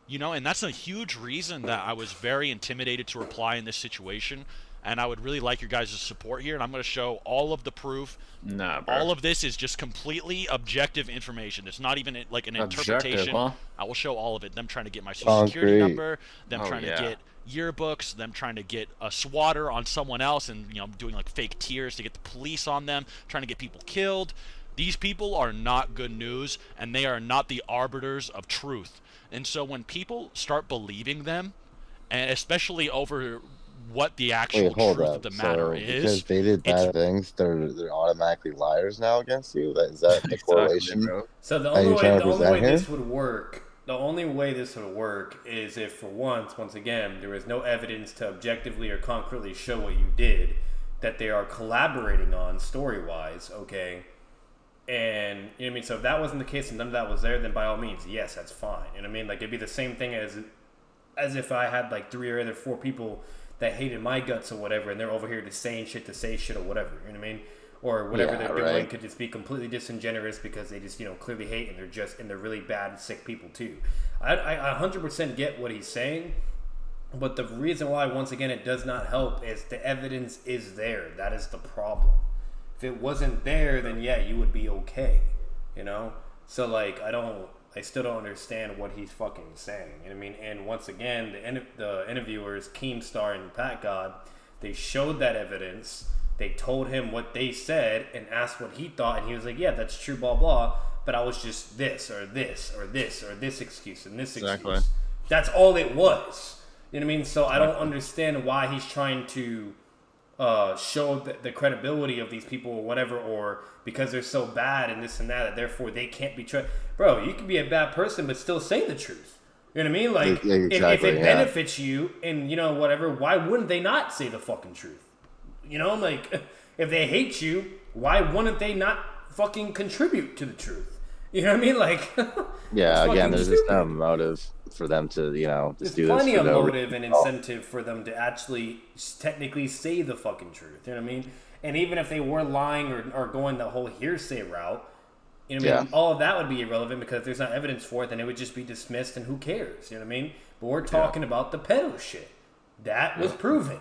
F: And that's a huge reason that I was very intimidated to reply in this situation, and I would really like your guys' support here, and I'm going to show all of the proof.
C: Nah, bro.
F: All of this is just completely objective information. It's not even like an
C: Objective,
F: interpretation.
C: huh?
F: I will show all of it. Them trying to get my social security
B: Concrete.
F: number, them
C: Oh,
F: trying
C: yeah.
F: to get yearbooks, them trying to get a swatter on someone else and, doing like fake tears to get the police on them, trying to get people killed. These people are not good news, and they are not the arbiters of truth. And so when people start believing them, and especially over what the actual
B: Wait, hold
F: truth
B: up.
F: of the matter
B: So
F: is,
B: because they did bad things, they're automatically liars now against you. Is that the correlation?
A: So the
B: that
A: only
B: you're
A: way,
B: trying
A: the
B: to
A: only
B: present
A: way
B: here?
A: this would work, the only way this would work is if, for once again, there is no evidence to objectively or concretely show what you did, that they are collaborating on story-wise, okay? And, you know what I mean? So if that wasn't the case and none of that was there, then by all means, yes, that's fine. You know what I mean? Like, it'd be the same thing as if I had, like, 3 or either 4 people that hated my guts or whatever, and they're over here just saying shit to say shit or whatever, you know what I mean? Or whatever they're doing could just be completely disingenuous because they just, clearly hate, and they're really bad and sick people too. I 100% get what he's saying, but the reason why, once again, it does not help is the evidence is there. That is the problem. If it wasn't there, then yeah, you would be okay, So like, I still don't understand what he's fucking saying. You know what I mean? And once again, the interviewers, Keemstar and Pat God, they showed that evidence. They told him what they said and asked what he thought, and he was like, yeah, that's true, blah, blah, but I was just this, or this, or this, or this excuse, and this excuse. That's all it was. You know what I mean? So I don't understand why he's trying to show the credibility of these people or whatever, or because they're so bad and this and that therefore they can't be trusted. Bro, you can be a bad person but still say the truth. You know what I mean? Like, if it benefits you and, whatever, why wouldn't they not say the fucking truth? Like, if they hate you, why wouldn't they not fucking contribute to the truth? You know what I mean? Like,
B: yeah, again, there's just no motive for them to, just do this.
A: There's plenty of motive and incentive for them to actually technically say the fucking truth. You know what I mean? And even if they were lying or going the whole hearsay route, you know what I mean? All of that would be irrelevant because if there's not evidence for it, then it would just be dismissed and who cares? You know what I mean? But we're talking about the pedo shit. That was proven.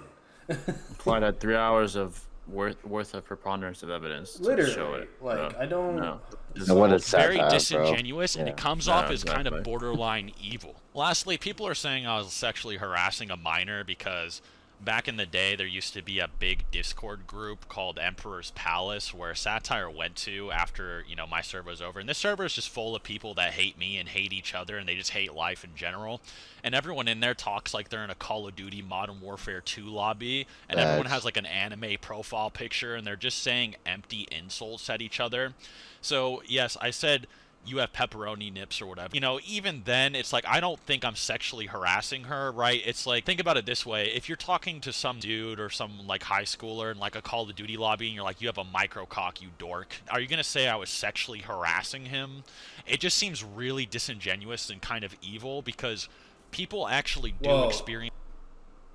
C: Clyde had 3 hours of worth of preponderance of evidence to show it.
A: Like, I don't know.
F: It's very disingenuous, and it comes off as kind of borderline evil. Lastly, people are saying I was sexually harassing a minor because back in the day there used to be a big Discord group called Emperor's Palace where Satire went to after, my server was over. And this server is just full of people that hate me and hate each other, and they just hate life in general. And everyone in there talks like they're in a Call of Duty Modern Warfare 2 lobby, and everyone has like an anime profile picture, and they're just saying empty insults at each other. So yes, I said you have pepperoni nips or whatever. Even then, it's like, I don't think I'm sexually harassing her, right? It's like, think about it this way. If you're talking to some dude or some, like, high schooler in, like, a Call of Duty lobby, and you're like, you have a micro cock, you dork, are you going to say I was sexually harassing him? It just seems really disingenuous and kind of evil, because people actually do experience...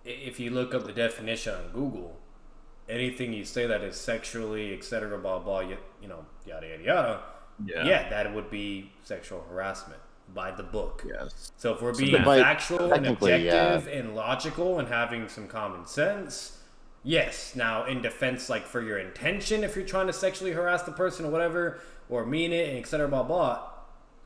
A: If you look up the definition on Google, anything you say that is sexually, etc., blah, blah, yada, yada, yada, yeah, that would be sexual harassment by the book.
C: Yes.
A: So if we're being factual and objective and logical and having some common sense, yes. Now, in defense, like for your intention, if you're trying to sexually harass the person or whatever, or mean it, and etc., blah, blah,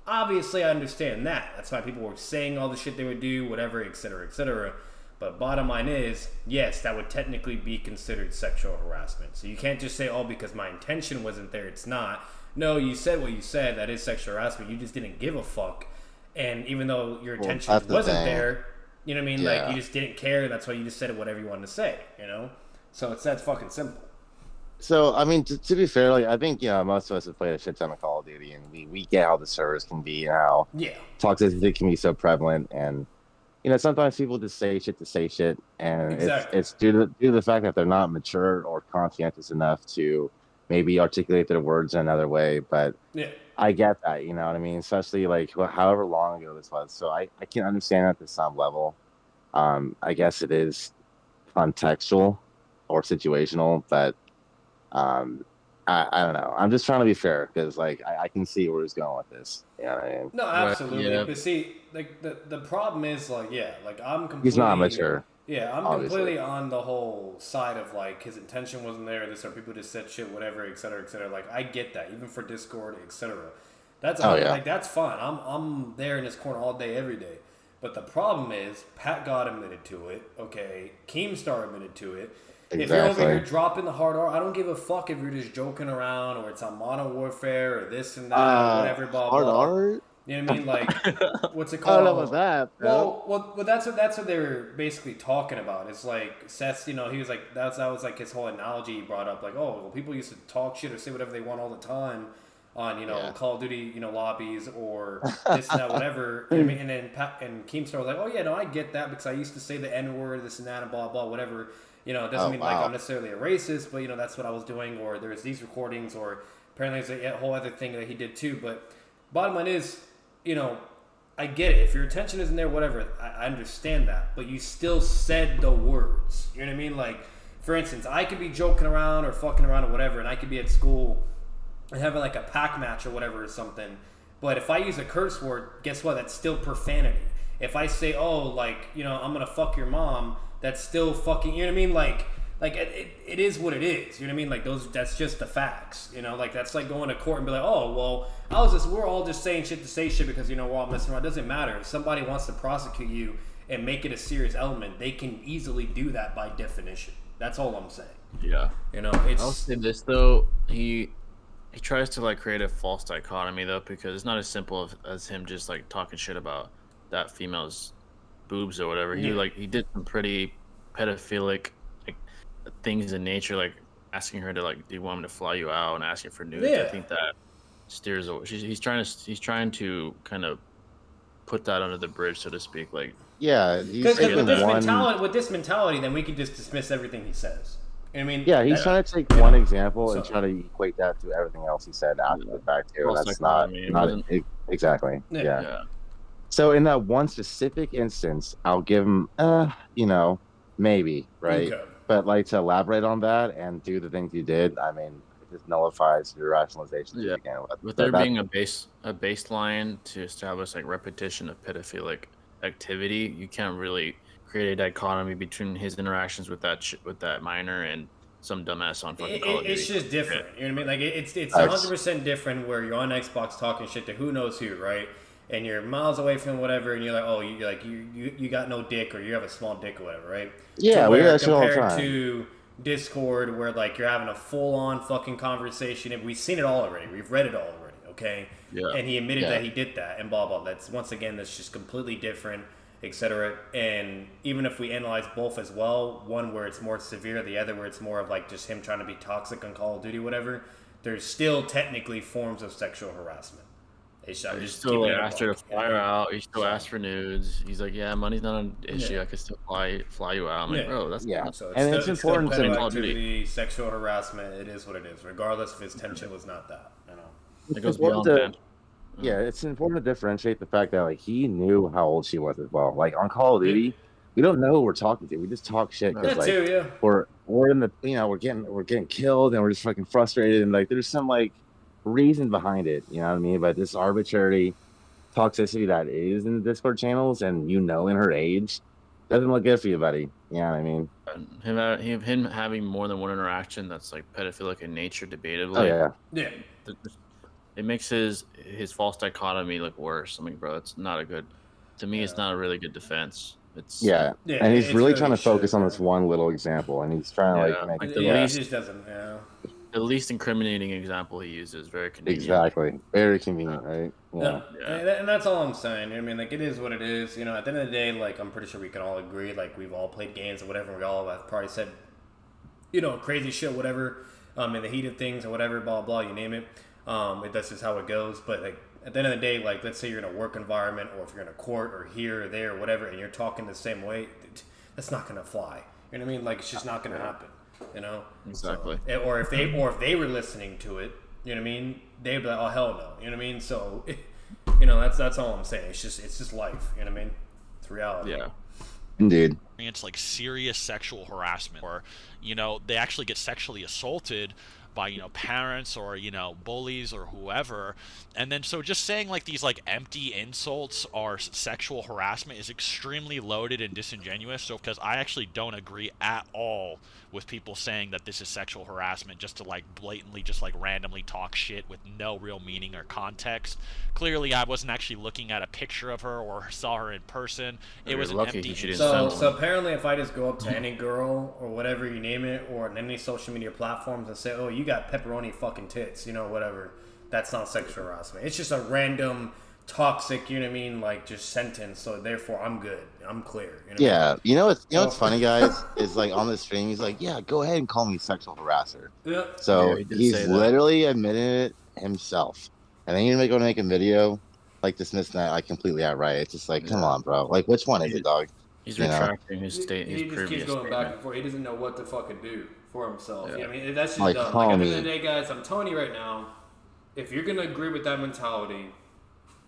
A: obviously I understand that. That's why people were saying all the shit they would do, whatever, etc., etc. But bottom line is, yes, that would technically be considered sexual harassment. So you can't just say, oh, because my intention wasn't there, it's not. No, you said what you said. That is sexual harassment. You just didn't give a fuck. And even though your intention wasn't there, you know what I mean? Like, you just didn't care. That's why you just said whatever you wanted to say, So it's that fucking simple.
B: So, I mean, to be fair, like, I think, most of us have played a shit ton of Call of Duty, and we get how the servers can be and how toxicity can be so prevalent. And, sometimes people just say shit to say shit. And it's due to the fact that they're not mature or conscientious enough to maybe articulate their words in another way. But
A: yeah,
B: I get that, you know what I mean? Especially like however long ago this was. So I can understand that to some level. I guess it is contextual or situational, but I don't know. I'm just trying to be fair because like I can see where he's going with this. You know what I mean?
A: No, absolutely. But see, like the problem is like I'm completely.
B: He's not mature.
A: Yeah, I'm
B: obviously.
A: completely on the whole side of like his intention wasn't there. This or people just said shit, whatever, et cetera, et cetera. Like I get that, even for Discord, et cetera. That's like that's fine. I'm there in his corner all day, every day. But the problem is, Pat got admitted to it. Okay, Keemstar admitted to it.
B: Exactly.
A: If you're over here dropping the hard R, I don't give a fuck if you're just joking around or it's on Modern Warfare or this and that or whatever. Blah
B: hard
A: blah.
B: R?
A: You know what I mean? Like, what's it called?
B: I don't know about that.
A: Well, that's what they were basically talking about. It's like Seth, he was like that was like his whole analogy he brought up. Like, oh, well, people used to talk shit or say whatever they want all the time on Call of Duty lobbies or this and that whatever. You know what I mean? And then and Keemstar was like, oh yeah, no, I get that because I used to say the N word, this and that, and blah blah whatever. It doesn't mean like I'm necessarily a racist, but that's what I was doing. Or there's these recordings, or apparently there's a whole other thing that he did too. But bottom line is, I get it. If your attention isn't there, whatever, I understand that. But you still said the words. You know what I mean? Like, for instance, I could be joking around or fucking around or whatever, and I could be at school and having like a pack match or whatever or something. But if I use a curse word, guess what? That's still profanity. If I say, oh, like, I'm gonna fuck your mom, that's still fucking, you know what I mean? Like it is what it is. You know what I mean? Like that's just the facts. Like that's like going to court and be like, oh, well, we're all just saying shit to say shit because we're all messing around. It doesn't matter. If somebody wants to prosecute you and make it a serious element, they can easily do that by definition. That's all I'm saying.
C: Yeah.
A: It's.
C: I'll say this though, he tries to like create a false dichotomy though, because it's not as simple as him just like talking shit about that female's boobs or whatever.
A: Yeah.
C: He did some pretty pedophilic things in nature, like asking her to like, do you want me to fly you out, and asking for nudes.
A: Yeah.
C: I think that steers away. He's trying to kind of put that under the bridge, so to speak. Like,
B: yeah,
A: because with this mentality, then we can just dismiss everything he says. You know what I mean?
B: Yeah, he's trying to take one example and try to equate that to everything else he said after the fact too. That's not exactly. Yeah. So in that one specific instance, I'll give him, maybe, right? Okay. But like to elaborate on that and do the things you did, I mean, it just nullifies your rationalization.
C: Yeah. With there being a baseline to establish like repetition of pedophilic activity, you can't really create a dichotomy between his interactions with that minor and some dumbass on fucking Call of Duty.
A: It's just different. You know what I mean? Like it's 100% different where you're on Xbox talking shit to who knows who, right? And you're miles away from whatever, and you're like, oh, you got no dick, or you have a small dick, or whatever, right?
B: Yeah, we that shit all the time.
A: Compared to Discord, where like you're having a full-on fucking conversation, and we've seen it all already, we've read it all already, okay?
C: Yeah.
A: And he admitted that he did that, and blah blah. That's just completely different, etc. And even if we analyze both as well, one where it's more severe, the other where it's more of like just him trying to be toxic on Call of Duty, whatever. There's still technically forms of sexual harassment.
C: He still asked her to fly her out. He still asked for nudes. He's like, yeah, money's not an issue. I could still fly you out. I'm like, bro, that's
A: So
B: and it's important
A: to activity, sexual harassment. It is what it is, regardless if his intention was not that.
C: It goes beyond that.
B: Yeah, it's important to differentiate the fact that like he knew how old she was as well. Like on Call of Duty, we don't know who we're talking to. We just talk shit because we're in the we're getting killed and we're just fucking frustrated, and like there's some like reason behind it, you know what I mean? But this arbitrary toxicity that is in the Discord channels, and in her age, doesn't look good for you, buddy. You know what I mean?
C: Him having more than one interaction that's like pedophilic in nature, debatably.
B: Oh
A: yeah.
C: It makes his false dichotomy look worse. I mean, bro, it's not a good. To me, it's not a really good defense. It's
B: and he's really trying to focus on this one little example, and he's trying to make
A: it. He just doesn't.
C: The least incriminating example he uses is very convenient.
B: Exactly. Very convenient, right?
A: Yeah. And that's all I'm saying. I mean, like, it is what it is. At the end of the day, like, I'm pretty sure we can all agree, like, we've all played games or whatever, and we all have probably said, crazy shit, whatever, in the heat of things or whatever, blah, blah, you name it. That's just how it goes. But, like, at the end of the day, like, let's say you're in a work environment, or if you're in a court or here or there or whatever, and you're talking the same way, that's not going to fly. You know what I mean? Like, it's just not going to happen. You know,
C: exactly.
A: So, or if they were listening to it, you know what I mean, they'd be like, oh hell no, you know what I mean. So, you know, that's all I'm saying. It's just life. You know what I mean? It's reality.
C: Yeah.
B: Indeed.
F: It's like serious sexual harassment, or you know, they actually get sexually assaulted by, you know, parents or, you know, bullies or whoever. And then so just saying like these like empty insults are sexual harassment is extremely loaded and disingenuous. So because I actually don't agree at all with people saying that this is sexual harassment just to like blatantly just like randomly talk shit with no real meaning or context. Clearly I wasn't actually looking at a picture of her or saw her in person. It was an empty insult.
A: So apparently if I just go up to any girl or whatever you name it, or on any social media platforms and say, oh, you got pepperoni fucking tits, you know, whatever, that's not sexual harassment. It's just a random toxic, you know what I mean, like just sentence. So therefore I'm good, I'm clear, you know.
B: Yeah, you know what's funny, guys, is like on this stream he's like, yeah, go ahead and call me sexual harasser.
A: Yeah.
B: So
C: Yeah,
B: he's literally admitted it himself, and then you're gonna make a video like dismissing that like completely outright. It's just like, come on, bro, like which one is it, dog?
C: He's retracting his state.
A: He just keeps going back and forth. He doesn't know what to fucking do for himself.
C: Yeah.
A: I mean, that's just
B: like,
A: dumb. Like, at the end of the day, guys, I'm telling you right now, if you're gonna agree with that mentality,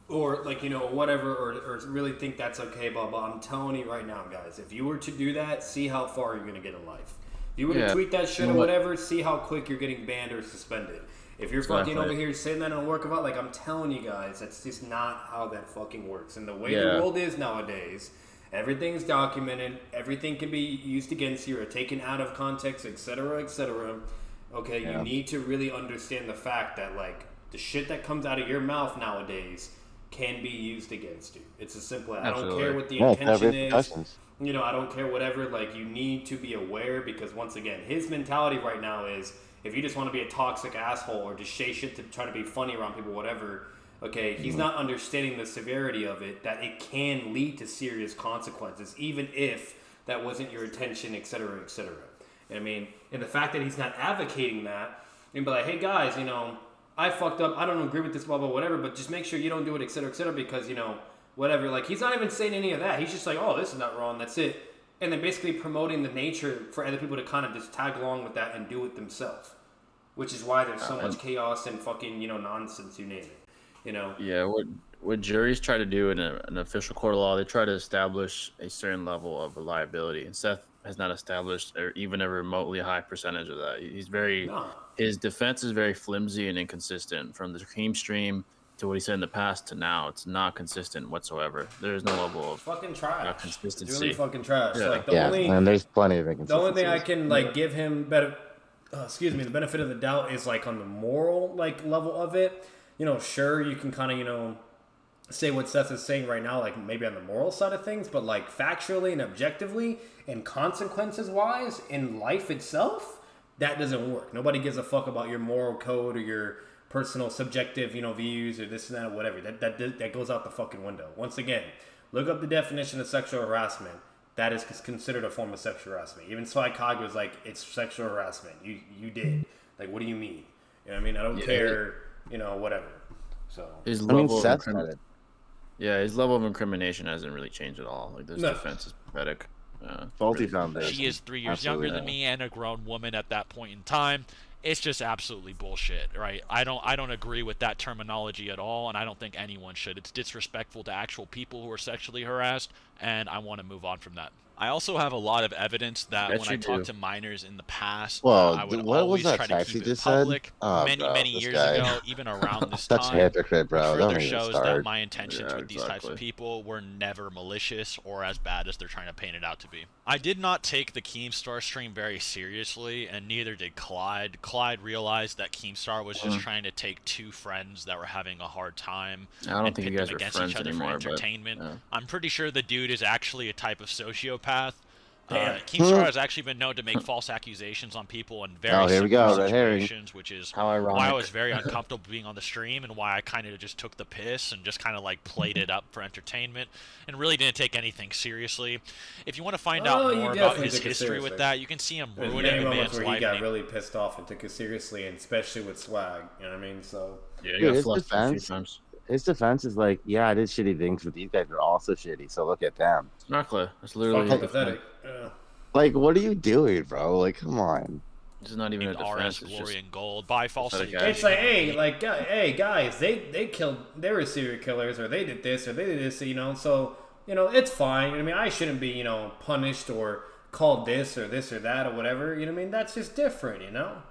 A: or like, you know, whatever, or really think that's okay, blah blah, I'm telling you right now, guys, if you were to do that, see how far you're gonna get in life. If you were to tweet that shit or whatever, see how quick you're getting banned or suspended. If you're fucking over here saying that on work about, like, I'm telling you guys, that's just not how that fucking works. And the way the world is nowadays, everything's documented, everything can be used against you or taken out of context, etc., etc. Okay, you need to really understand the fact that, like, the shit that comes out of your mouth nowadays can be used against you. It's as simple as, I don't care what the intention is. You know, I don't care whatever. Like, you need to be aware, because once again, his mentality right now is, if you just want to be a toxic asshole or just say shit to try to be funny around people, whatever, okay, he's not understanding the severity of it, that it can lead to serious consequences, even if that wasn't your intention, etc., etc. I mean, and the fact that he's not advocating that, and be like, hey guys, you know, I fucked up, I don't agree with this, blah, blah, whatever, but just make sure you don't do it, etc., because, you know, whatever. Like, he's not even saying any of that. He's just like, oh, this is not wrong, that's it. And then basically promoting the nature for other people to kind of just tag along with that and do it themselves. Which is why there's so much chaos and fucking, you know, nonsense, you name it. You know?
C: Yeah, what juries try to do in an official court of law, they try to establish a certain level of reliability. And Seth has not established even a remotely high percentage of that. His defense is very flimsy and inconsistent. From the Hakeem stream to what he said in the past to now, it's not consistent whatsoever. There is no level of
A: fucking trash.
C: Consistency.
A: It's really fucking trash.
C: Yeah.
A: Like,
B: and there's plenty of inconsistencies.
A: The only thing I can like give him the benefit of the doubt is like on the moral like level of it. You know, sure, you can kind of, you know, say what Seth is saying right now, like maybe on the moral side of things, but like factually and objectively and consequences wise in life itself, that doesn't work. Nobody gives a fuck about your moral code or your personal subjective, you know, views or this and that or whatever. That goes out the fucking window. Once again, look up the definition of sexual harassment. That is considered a form of sexual harassment. Even Swag was like, it's sexual harassment. You did. Like, what do you mean? You know what I mean? I don't care, you know, whatever. So
C: his level of incrimination hasn't really changed at all. Like, this defense is pathetic.
B: Faulty foundation.
F: She is 3 years younger than me and a grown woman at that point in time. It's just absolutely bullshit, right? I don't agree with that terminology at all, and I don't think anyone should. It's disrespectful to actual people who are sexually harassed, and I want to move on from that. I also have a lot of evidence that when I talked to minors in the past, I would always try to keep it public. Many years ago, even around this time,
B: such a hypocrite, bro.
F: Which further shows that my intentions with these types of people were never malicious or as bad as they're trying to paint it out to be. I did not take the Keemstar stream very seriously, and neither did Clyde. Clyde realized that Keemstar was just trying to take two friends that were having a hard time and pit them against each other for entertainment. I'm pretty sure the dude is actually a type of sociopath. Keemstar has actually been known to make false accusations on people in very similar situations, which is why I was very uncomfortable being on the stream and why I kind of just took the piss and just kind of like played it up for entertainment and really didn't take anything seriously. If you want to find out more about his history with that, you can see him ruining a man's life.
A: He got really pissed off and took it seriously, and especially with Swag. You know what I mean? So
C: yeah, he got flustered a few times.
B: His defense is like, yeah, I did shitty things, but these guys are also shitty, so look at them.
C: Exactly. It's literally
A: pathetic.
B: Like, what are you doing, bro? Like, come on.
C: It's not even a defense.
F: RS Glory and Gold by falsely.
A: It's like, hey, guys, they were serial killers, or they did this, you know. So, you know, it's fine. I mean, I shouldn't be, you know, punished or called this or that or whatever. You know what I mean? That's just different, you know.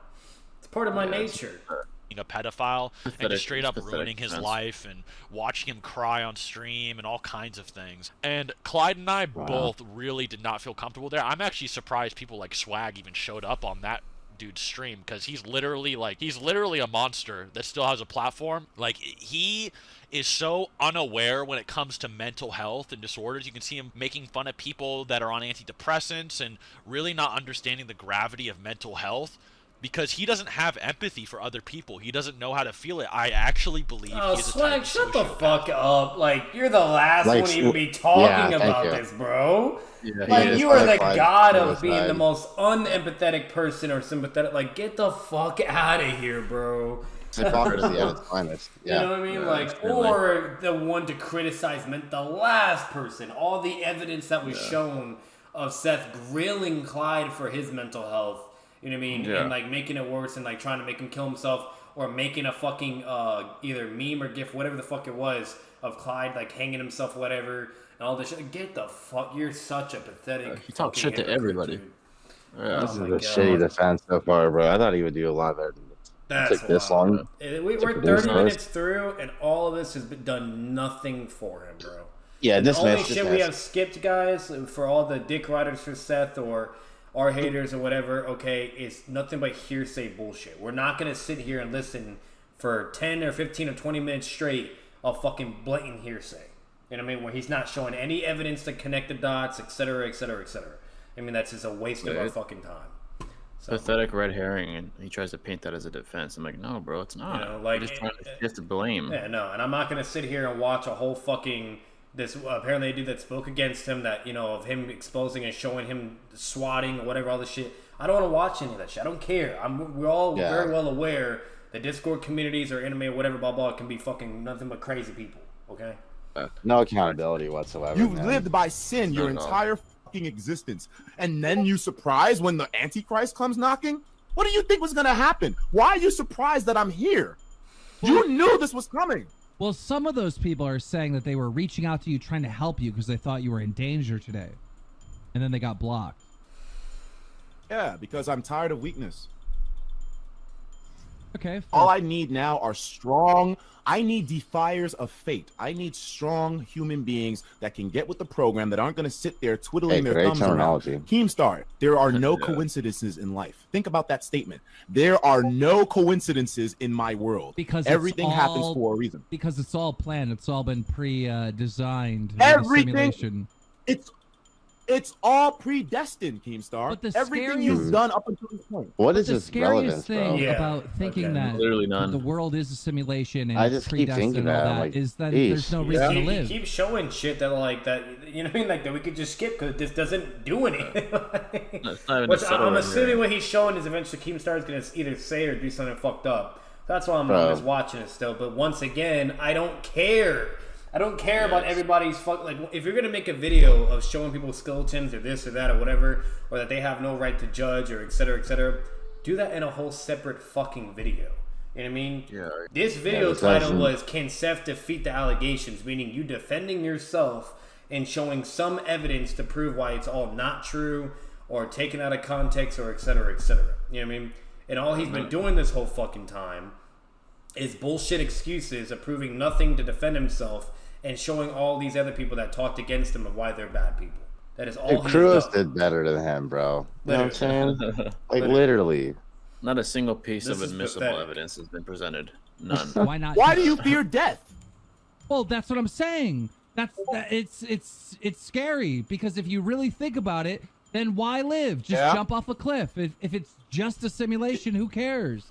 A: It's part of my nature.
F: Being a pedophile and just straight up ruining his life and watching him cry on stream and all kinds of things. And Clyde and I both really did not feel comfortable there. I'm actually surprised people like Swag even showed up on that dude's stream, because he's literally a monster that still has a platform. Like, he is so unaware when it comes to mental health and disorders. You can see him making fun of people that are on antidepressants and really not understanding the gravity of mental health, because he doesn't have empathy for other people. He doesn't know how to feel it. I actually believe he's a type of
A: shut the fuck up. Like, you're the last one to even be talking about this, bro.
B: Yeah,
A: like, you are the god of being the most unempathetic person or sympathetic. Like, get the fuck out of here, bro.
B: Hypocrisy at its finest. Yeah.
A: You know what I mean? Like, or the one to criticize the last person. All the evidence that was shown of Seth grilling Clyde for his mental health. You know what I mean? And like making it worse and like trying to make him kill himself, or making a fucking either meme or gif, whatever the fuck it was, of Clyde like hanging himself, whatever, and all this shit. Get the fuck! You're such a pathetic.
C: He talks shit to everybody.
B: This is a shitty defense so far, bro. I thought he would do a lot better than this.
A: That's
B: took this long.
A: We're 30 minutes through, and all of this has done nothing for him, bro.
B: Yeah,
A: the only shit we have skipped, guys, for all the dick riders for Seth or our haters or whatever, okay, is nothing but hearsay bullshit. We're not going to sit here and listen for 10 or 15 or 20 minutes straight of fucking blatant hearsay. You know what I mean? Where he's not showing any evidence to connect the dots, etc., etc., etc. I mean, that's just a waste of our fucking time. So,
C: pathetic red herring, and he tries to paint that as a defense. I'm like, no, bro, it's not.
A: You know, like,
C: just to blame.
A: Yeah, no, and I'm not going to sit here and watch a whole fucking... This apparently a dude that spoke against him, that, you know, of him exposing and showing him swatting or whatever, all this shit. I don't want to watch any of that shit. I don't care. We're all very well aware that Discord communities or anime or whatever, blah blah, can be fucking nothing but crazy people. Okay.
B: No accountability whatsoever.
R: You've lived by sin your entire fucking existence, and then you surprised when the Antichrist comes knocking. What do you think was gonna happen? Why are you surprised that I'm here? You knew this was coming.
Q: Well, some of those people are saying that they were reaching out to you trying to help you because they thought you were in danger today. And then they got blocked.
R: Yeah, because I'm tired of weakness.
Q: Okay.
R: All I need now are strong... I need defiers of fate. I need strong human beings that can get with the program, that aren't going to sit there twiddling their thumbs around. Keemstar, there are no coincidences in life. Think about that statement. There are no coincidences in my world.
Q: Because
R: everything happens for a reason.
Q: Because it's all planned. It's all been pre-designed.
R: Everything. It's all predestined, Keemstar.
Q: But
R: everything you've done up until this point.
B: What is
Q: the
B: this
Q: scariest
B: relevance,
Q: thing about thinking that
C: Literally none.
Q: the world is a simulation and
B: I
Q: it's
B: just keep
Q: predestined
B: thinking
Q: and all
B: that.
Q: that,
B: Like,
Q: is that there's no reason to live.
A: He keeps showing shit that like that, you know what I mean, like that we could just skip because this doesn't do anything. Which I'm assuming what he's showing is eventually Keemstar is gonna either say or do something fucked up. That's why I'm just watching it still. But once again, I don't care. I don't care about everybody's like, if you're gonna make a video of showing people skeletons or this or that or whatever, or that they have no right to judge or etc., do that in a whole separate fucking video. You know what I mean? Yeah. This video title was "Can Seth defeat the allegations?" Meaning you defending yourself and showing some evidence to prove why it's all not true or taken out of context or etc., etc. You know what I mean? And all he's been doing this whole fucking time is bullshit excuses of proving nothing to defend himself and showing all these other people that talked against him of why they're bad people. That is all.
B: Cruz did better than him, bro. You know what I'm saying? Like literally.
C: Not a single piece of admissible evidence has been presented. None.
Q: Why not?
R: Why do you fear death?
Q: Well, that's what I'm saying. It's scary because if you really think about it, then why live? Just jump off a cliff. If it's just a simulation, who cares?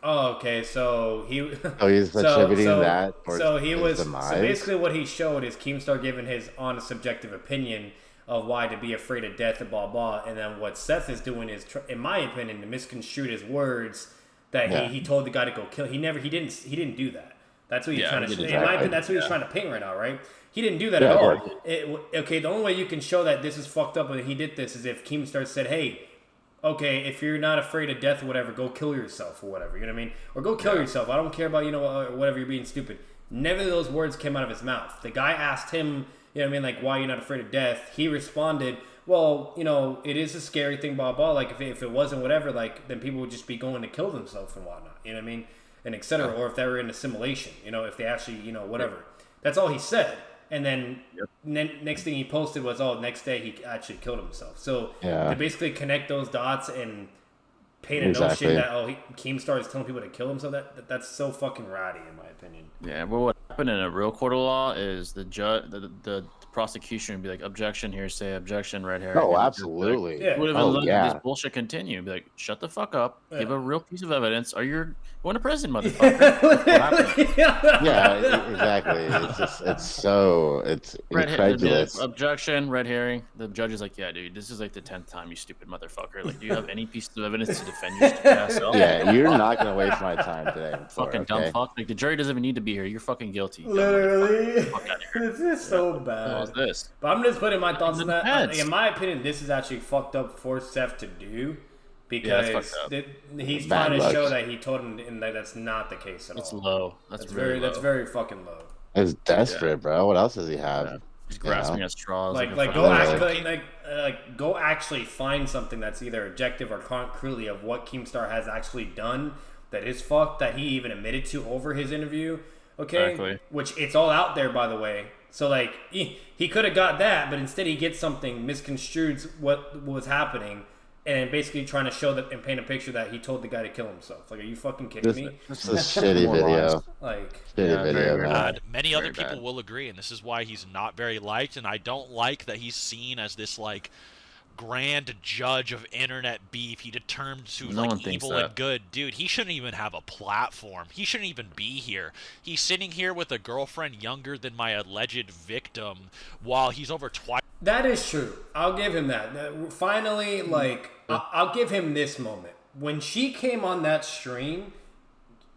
A: Oh, okay. So he.
B: Oh, he's attributing that.
A: So he was. Demise? So basically, what he showed is Keemstar giving his honest, subjective opinion of why to be afraid of death and blah blah. And then what Seth is doing is, in my opinion, to misconstrue his words that he told the guy to go kill. He didn't do that. That's what he's trying to.
B: exactly.
A: In my opinion, that's what he's trying to paint right now, right? He didn't do that
B: Yeah,
A: at all.
B: yeah.
A: Okay, the only way you can show that this is fucked up and he did this is if Keemstar said, "Hey, okay, if you're not afraid of death or whatever, go kill yourself or whatever." You know what I mean? Or go kill yourself. I don't care about whatever. You're being stupid. Never of those words came out of his mouth. The guy asked him, you know what I mean, like, why are you not afraid of death? He responded, well, it is a scary thing, blah, blah. Like, if it wasn't whatever, like, then people would just be going to kill themselves and whatnot. You know what I mean? And et cetera. Or if they were in a simulation, if they actually, whatever. That's all he said. And then next thing he posted was, next day he actually killed himself. So to basically connect those dots and paint a notion that, Keemstar is telling people to kill himself, that's so fucking ratty, in my opinion.
C: Yeah, well, what happened in a real court of law is the judge, the prosecution would be like, objection, hearsay, objection, red herring.
B: Oh, absolutely.
C: Would have let this bullshit continue. Be like, shut the fuck up. Give a real piece of evidence, or you're going to prison, motherfucker.
B: Yeah, exactly. It's incredulous.
C: Objection, red herring. The judge is like, yeah, dude, this is like the 10th time, you stupid motherfucker. Like, do you have any pieces of evidence to defend your stupid ass self?
B: Yeah, you're not gonna waste my time today.
C: Fucking dumb fuck. Like, the jury doesn't even need to be here. You're fucking guilty.
A: Literally. This is so bad.
C: What was this?
A: But I'm just putting my thoughts on that. In my opinion, this is actually fucked up for Seth to do because he's trying to show that he told him, and that's not the case at all.
C: It's low. That's
A: very
C: low.
A: That's very fucking low.
B: It's desperate, bro. What else does he have?
C: He's grasping at straws.
A: Go actually find something that's either objective or concretely of what Keemstar has actually done that is fucked, that he even admitted to over his interview. Okay,
C: exactly.
A: Which it's all out there, by the way. So like he could have got that, but instead he gets something misconstrued what was happening, and basically trying to show that and paint a picture that he told the guy to kill himself. Like, are you fucking kidding me?
B: This is a shitty video.
A: Shitty
B: video.
F: Bad. Many other people will agree, and this is why he's not very liked. And I don't like that he's seen as this like grand judge of internet beef. He determines who's evil and good. Dude, he shouldn't even have a platform. He shouldn't even be here. He's sitting here with a girlfriend younger than my alleged victim while he's over twice.
A: That is true. I'll give him that. Finally, I'll give him this moment. When she came on that stream,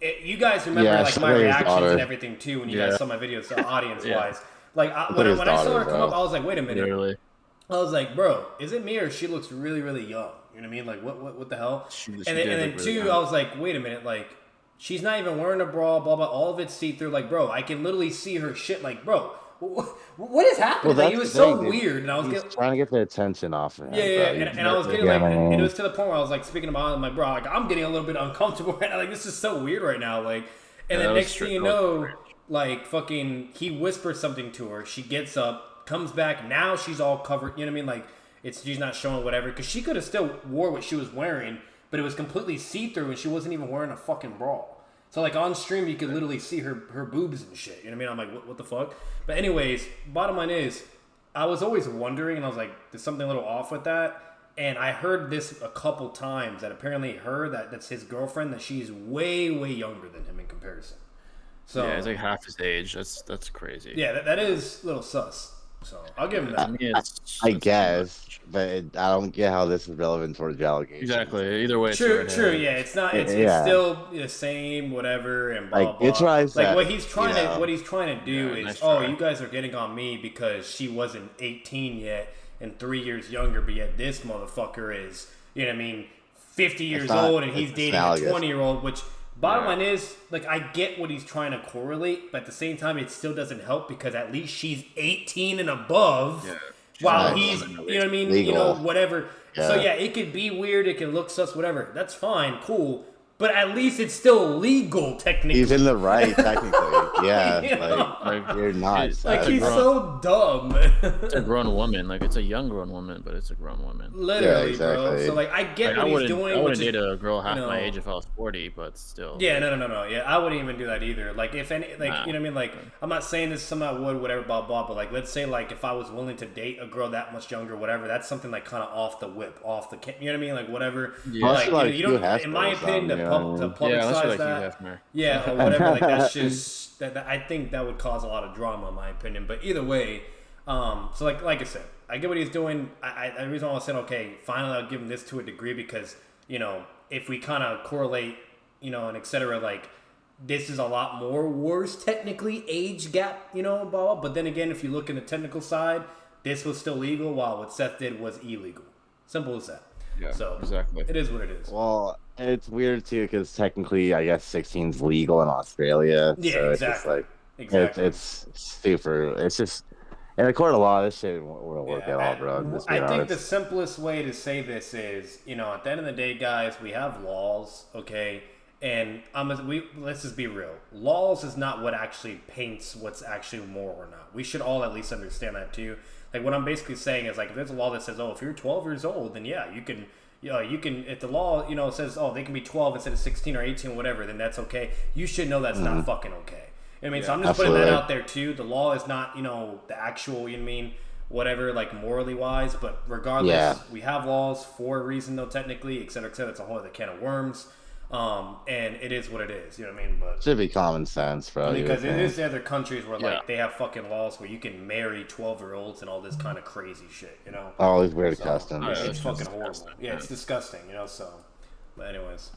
A: you guys remember my reactions and everything too when you guys saw my videos, audience-wise. Like, when I saw her come up, I was like, wait a minute.
C: Literally.
A: I was like, bro, is it me or she looks really, really young? You know what I mean? Like, what the hell? And then two, I was like, wait a minute, like, she's not even wearing a bra, blah, blah, all of it's see-through. Like, bro, I can literally see her shit. Like, bro, what is happening? Well, like, it was so weird. And I was
B: trying to get the attention off of him.
A: And I was getting, and it was to the point where I was, like, speaking about my bro, like, I'm getting a little bit uncomfortable right now. Like, this is so weird right now. Like, and then next thing you know, like, fucking, he whispers something to her. She gets up. Comes back, now she's all covered, you know what I mean? Like, she's not showing whatever, because she could have still wore what she was wearing, but it was completely see-through, and she wasn't even wearing a fucking bra. So, like, on stream, you could literally see her boobs and shit, you know what I mean? I'm like, what the fuck? But anyways, bottom line is, I was always wondering, and I was like, there's something a little off with that, and I heard this a couple times, that apparently that's his girlfriend, that she's way, way younger than him in comparison. So
C: yeah, he's like half his age. That's crazy.
A: Yeah, that is a little sus. So I'll give him that.
B: I guess, but I don't get how this is relevant towards the allegations.
C: Exactly. Either way,
A: true. Yeah, it's not. It's still the same, whatever, and blah blah.
B: It's
A: like what he's trying to do is, you guys are getting on me because she wasn't 18 yet and 3 years younger, but yet this motherfucker is, you know what I mean, 50 years old and he's dating a 20-year-old, which. Bottom line is, like, I get what he's trying to correlate, but at the same time, it still doesn't help because at least she's 18 and above while he's, you know what I mean,
B: legal.
A: Whatever. Yeah. So, yeah, it could be weird, it can look sus, whatever. That's fine, cool. But at least it's still legal, technically.
B: He's in the right, technically. Yeah, like you're not.
A: Like, he's so dumb.
C: It's a grown woman. Like, it's a young grown woman, but it's a grown woman.
A: Literally, bro. So, like, I get what he's doing.
C: I wouldn't date a girl half my age if I was 40, but still.
A: Yeah, no. Yeah, I wouldn't even do that either. Like, if any, like, you know what I mean? Like, I'm not saying this somehow would, whatever, blah, blah, but, like, let's say, like, if I was willing to date a girl that much younger, whatever, that's something, like, kind of off the whip, you know what I mean? Like, whatever.
B: Yeah.
A: Like, you don't, in my opinion, to publicize that, or whatever, like, that's just that I think that would cause a lot of drama in my opinion. But either way, so like I said, I get what he's doing. The reason why I said, okay, finally I'll give him this to a degree, because, you know, if we kind of correlate, you know, and etc., like, this is a lot more worse technically, age gap, you know, blah, blah. But then again, if you look in the technical side, this was still legal, while what Seth did was illegal. Simple as that.
S: Yeah,
A: so
S: exactly.
A: It is what it is.
B: Well, it's weird too because technically, I guess 16 is legal in Australia.
A: Yeah,
B: so
A: exactly.
B: It's super. It's just in a court of law, this shit won't work at all, bro.
A: I think the simplest way to say this is, you know, at the end of the day, guys, we have laws, okay? And let's just be real. Laws is not what actually paints what's actually moral or not. We should all at least understand that too. Like, what I'm basically saying is, like, if there's a law that says, oh, if you're 12 years old, then yeah, you can, if the law, you know, says, oh, they can be 12 instead of 16 or 18 or whatever, then that's okay. You should know that's not fucking okay. I mean, so I'm just putting that out there too. The law is not, you know, the actual, you know what I mean, whatever, like morally wise, but regardless, we have laws for a reason though, technically, et cetera, et cetera. It's a whole other can of worms. And it is what it is, you know what I mean? But
B: should be common sense, bro.
A: Because it is the other countries where like they have fucking laws where you can marry 12-year-olds and all this kind of crazy shit, you know?
B: All these weird customs.
A: It's fucking horrible. Yeah, it's disgusting, you know, so. But anyways.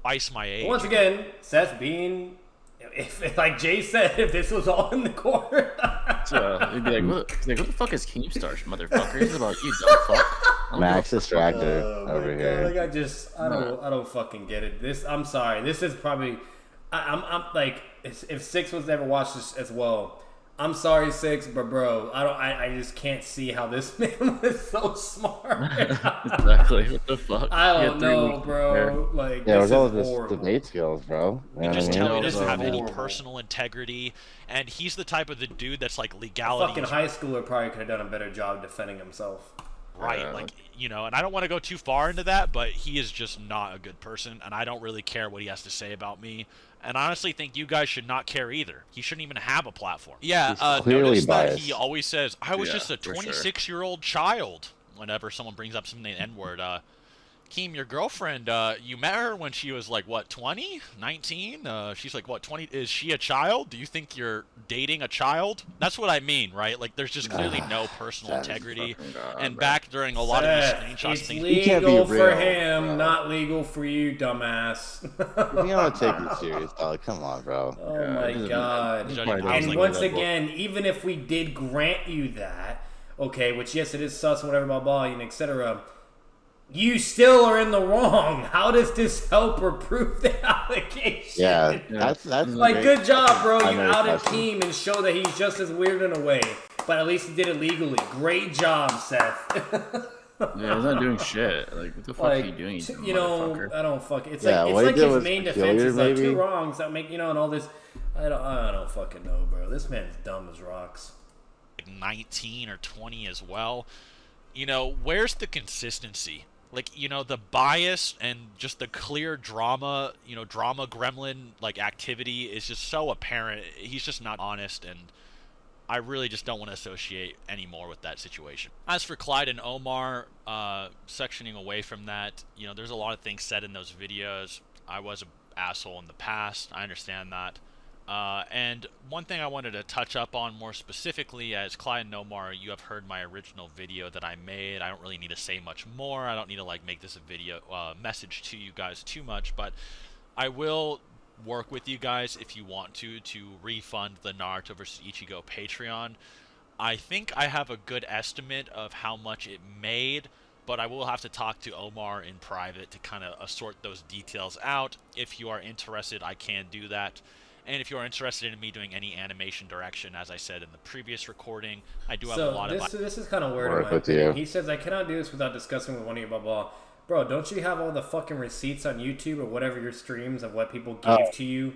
F: Ice my age.
A: But once again, Seth being, if like Jay said, if this was all in the court.
C: He'd be like, what the fuck is Keemstar, motherfucker? He's about you, dumb fuck.
B: Max Distractor over here.
A: Like I don't fucking get it. I'm sorry. This is probably, I'm like, if Six was to ever watch this as well, I'm sorry, Six, but bro, I just can't see how this man was so smart.
C: Exactly. What the fuck?
A: I don't know, bro. Like,
B: yeah,
A: this
B: all
A: is
B: this
A: horrible.
B: debate skills, bro.
F: You just tell he doesn't have any personal integrity, and he's the type of the dude that's like legality.
A: A fucking high schooler probably could have done a better job defending himself.
F: Right, like, you know, and I don't want to go too far into that, but he is just not a good person, and I don't really care what he has to say about me. And I honestly think you guys should not care either. He shouldn't even have a platform. Yeah, notice that he always says, I was just a 26-year-old child whenever someone brings up something N-word. Keem, your girlfriend, you met her when she was like, what, 20? 19? She's like, what, 20? Is she a child? Do you think you're dating a child? That's what I mean, right? Like, there's just clearly no personal integrity. And back during a lot of these screenshots,
A: it's
F: things...
A: legal for him, not legal for you, dumbass.
B: You don't take it serious, dog. Come on, bro.
A: Oh my god. And once again, even if we did grant you that, okay, which yes, it is sus, whatever, blah, blah, and etc., you still are in the wrong. How does this help or prove the allegation?
B: Yeah, that's
A: like, good job, bro. You outed Keem and show that he's just as weird in a way, but at least he did it legally. Great job, Seth.
C: Yeah, he's not doing shit. Like, what the fuck are you doing?
A: You know, I don't fuck. It's like his main defense is like 2 wrongs that make, you know, and all this. I don't fucking know, bro. This man's dumb as rocks.
F: Like 19 or 20 as well. You know, where's the consistency? Like, you know, the bias and just the clear drama, you know, drama gremlin, like, activity is just so apparent. He's just not honest, and I really just don't want to associate anymore with that situation. As for Clyde and Omar, sectioning away from that, you know, there's a lot of things said in those videos. I was an asshole in the past. I understand that. And one thing I wanted to touch up on more specifically, as Clyde and Omar, you have heard my original video that I made. I don't really need to say much more. I don't need to like make this a video message to you guys too much, but I will work with you guys if you want to refund the Naruto vs. Ichigo Patreon. I think I have a good estimate of how much it made, but I will have to talk to Omar in private to kind of assort those details out. If you are interested, I can do that. And if you're interested in me doing any animation direction, as I said in the previous recording, I do have a lot of...
A: This is kind of weird in my opinion. He says, I cannot do this without discussing with one of you, blah, blah. Bro, don't you have all the fucking receipts on YouTube or whatever your streams of what people gave to you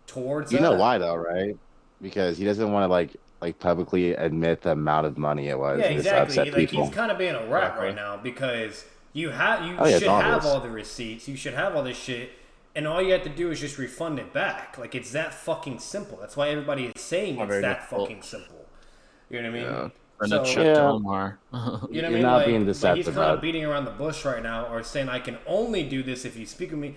A: towards
B: You know why, though, right? Because he doesn't want to, like publicly admit the amount of money it was.
A: Yeah, exactly. Like, he's kind of being a rat right now because you should have all the receipts. You should have all this shit. And all you have to do is just refund it back. Like, it's that fucking simple. That's why everybody is saying it's that fucking simple. You know what I mean?
C: Yeah.
A: You know what I mean?
B: You're not being
A: But
B: deceptive.
A: he's kind of beating around the bush right now, or saying, I can only do this if you speak with me.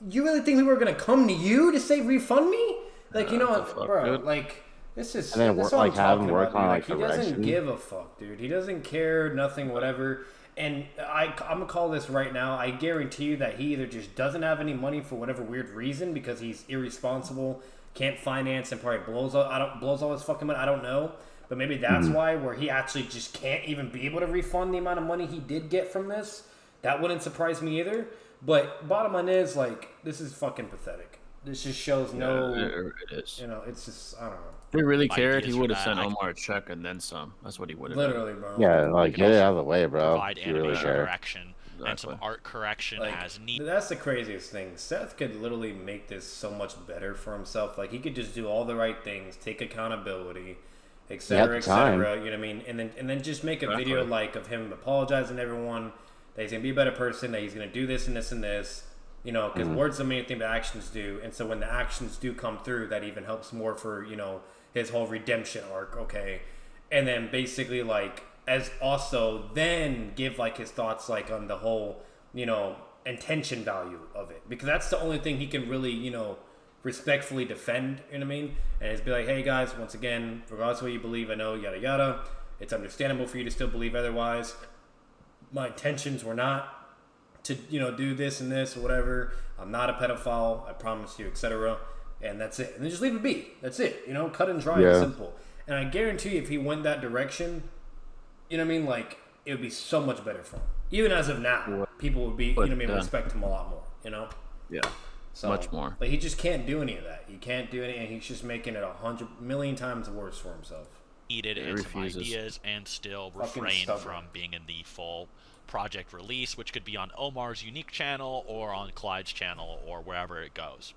A: You really think people are going to come to you to say, refund me? Like, you know what, bro,
C: dude?
A: like, this is...
B: And then
A: that's what I'm
B: have him
A: talking
B: work
A: about,
B: on,
A: dude.
B: like,
A: He doesn't
B: correction.
A: give a fuck, dude. He doesn't care, nothing, whatever. And I'm gonna call this right now. I guarantee you that he either just doesn't have any money for whatever weird reason because he's irresponsible, can't finance, and probably blows all his fucking money. I don't know, but maybe that's why, where he actually just can't even be able to refund the amount of money he did get from this. That wouldn't surprise me either. But bottom line is, like, this is fucking pathetic. This just shows no.
C: It is.
A: You know, it's just, I don't know.
C: If he really cared, he would have sent Omar a check and then some. That's what he would have
A: Literally,
C: done.
A: bro.
B: Yeah, like, get it out of the way, bro.
F: Provide
B: You really
F: animation
B: care.
F: correction and some art correction
A: Like,
F: as needed.
A: that's the craziest thing. Seth could literally make this so much better for himself. Like, he could just do all the right things, take accountability, etc., etc. You know what I mean? And then just make a video like of him apologizing to everyone, that he's gonna be a better person, that he's gonna do this and this and this. You know, because words don't mean anything, but actions do. And so when the actions do come through, that even helps more for, you know, his whole redemption arc, okay? And then basically, like, as also then give, like, his thoughts, like, on the whole, you know, intention value of it. Because that's the only thing he can really, you know, respectfully defend, you know what I mean? And it's be like, hey, guys, once again, regardless of what you believe, I know, yada, yada. It's understandable for you to still believe otherwise. My intentions were not to, you know, do this and this or whatever. I'm not a pedophile, I promise you, etc. And that's it. And then just leave it be. That's it. You know, cut and dry and simple. And I guarantee you, if he went that direction, you know what I mean? Like, it would be so much better for him. Even as of now, people would be, you know what I mean, respect him a lot more, you know?
C: Yeah.
A: So,
C: much more.
A: Like, he just can't do any of that. He can't do any, and he's just making it 100,000,000 times worse for himself.
F: Needed and some ideas, and still refrain from being in the full project release, which could be on Omar's unique channel or on Clyde's channel or wherever it goes.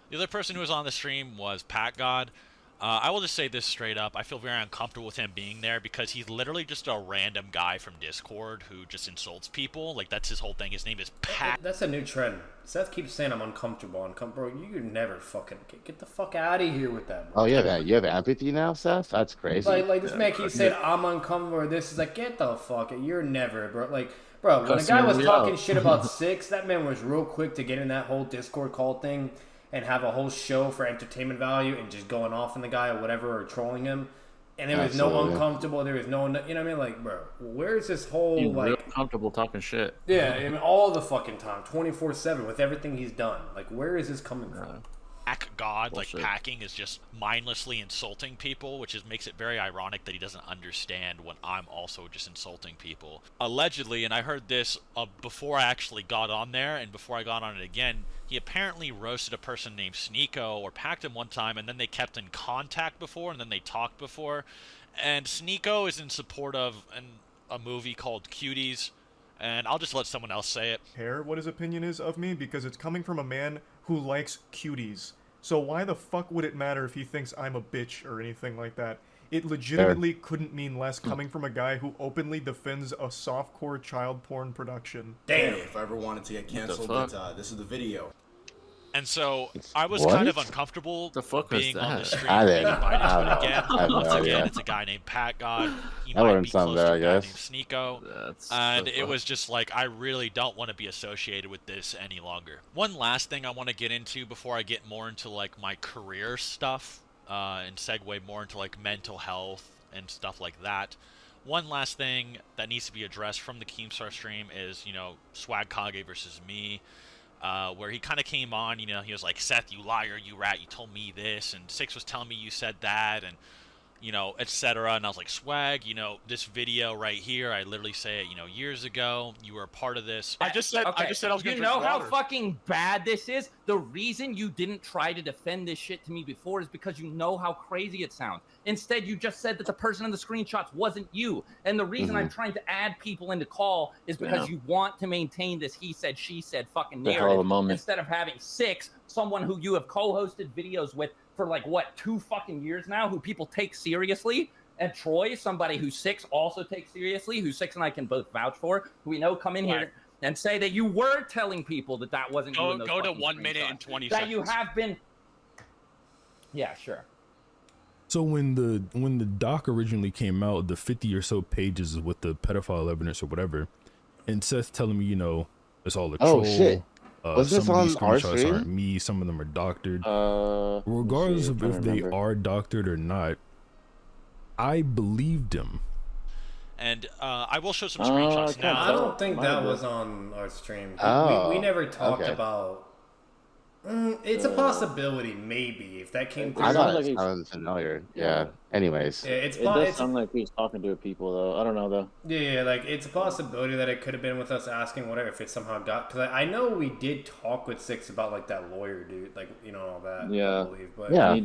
F: The other person who was on the stream was Pat God. I will just say this straight up. I feel very uncomfortable with him being there because he's literally just a random guy from Discord who just insults people. Like, that's his whole thing. His name is Pat.
A: That's a new trend. Seth keeps saying I'm uncomfortable. Bro, you never fucking... Get the fuck out of here with that, bro.
B: Oh, yeah, you have empathy now, Seth? That's crazy.
A: Like this man keeps saying I'm uncomfortable or this. Is like, get the fuck... You're never, bro. Like, bro, when a guy was talking shit about Six, that man was real quick to get in that whole Discord call thing and have a whole show for entertainment value and just going off on the guy or whatever or trolling him. And there was no uncomfortable. There was no, you know what I mean? Like, bro, where's this whole,
C: He's
A: like...
C: real comfortable talking shit.
A: Yeah, I mean, all the fucking time, 24/7 with everything he's done. Like, where is this coming from?
F: Pack God, like packing, is just mindlessly insulting people, which makes it very ironic that he doesn't understand when I'm also just insulting people. Allegedly, and I heard this before I actually got on there, and before I got on it again, he apparently roasted a person named Sneeko or packed him one time, and then they kept in contact before, and then they talked before. And Sneeko is in support of a movie called Cuties, and I'll just let someone else say it.
S: Care what his opinion is of me because it's coming from a man who likes cuties. So why the fuck would it matter if he thinks I'm a bitch or anything like that? It legitimately couldn't mean less coming from a guy who openly defends a softcore child porn production.
A: Damn.
T: If I ever wanted to get canceled, but, this is the video.
F: And so I was kind of uncomfortable being on the stream.
B: I didn't.
F: But again,
B: I have no
F: once again,
B: idea.
F: it's a guy named Pat God. He
B: I
F: might
B: learned
F: be
B: something
F: close
B: there,
F: to a
B: I
F: guy
B: guess.
F: named Sneeko. And it was just like, I really don't want to be associated with this any longer. One last thing I want to get into before I get more into like my career stuff and segue more into like mental health and stuff like that. One last thing that needs to be addressed from the Keemstar stream is, you know, Swag Kage versus me. Where he kind of came on, you know, he was like, Seth, you liar, you rat, you told me this, and Six was telling me you said that, and, you know, etc. And I was like, Swag, you know, this video right here, I literally say it, you know, years ago, you were a part of this.
U: I just said I was going to drink water. You know how fucking bad this is? The reason you didn't try to defend this shit to me before is because you know how crazy it sounds. Instead, you just said that the person in the screenshots wasn't you. And the reason I'm trying to add people into call is because you want to maintain this he said, she said fucking narrative. Instead of having Six, someone who you have co-hosted videos with for like, what, 2 fucking years now, who people take seriously. And Troy, somebody who Six also takes seriously, who Six and I can both vouch for, who we know come in here and say that you were telling people that that wasn't you in those
F: Go to 1 minute and 20
U: that
F: seconds.
U: you have been... Yeah, sure.
V: So when the doc originally came out, the 50 or so pages with the pedophile evidence or whatever, and Seth telling me, you know, it's all a troll.
B: Oh shit! Was this
V: some of these
B: on our
V: screenshots
B: stream?
V: aren't me. Some of them are doctored. Regardless of if they are doctored or not, I believed him.
F: And I will show some screenshots now.
A: I don't think that was on our stream. We never talked about. It's a possibility, maybe, if that came through.
B: I thought it sounded familiar. Yeah. Anyways.
A: Yeah,
C: it does sound like he's talking to people, though. I don't know, though.
A: Yeah, like, it's a possibility that it could have been with us asking whatever, if it somehow got... Because I know we did talk with Six about, like, that lawyer dude, like, you know, all that,
C: yeah.
A: I believe. But,
C: yeah. He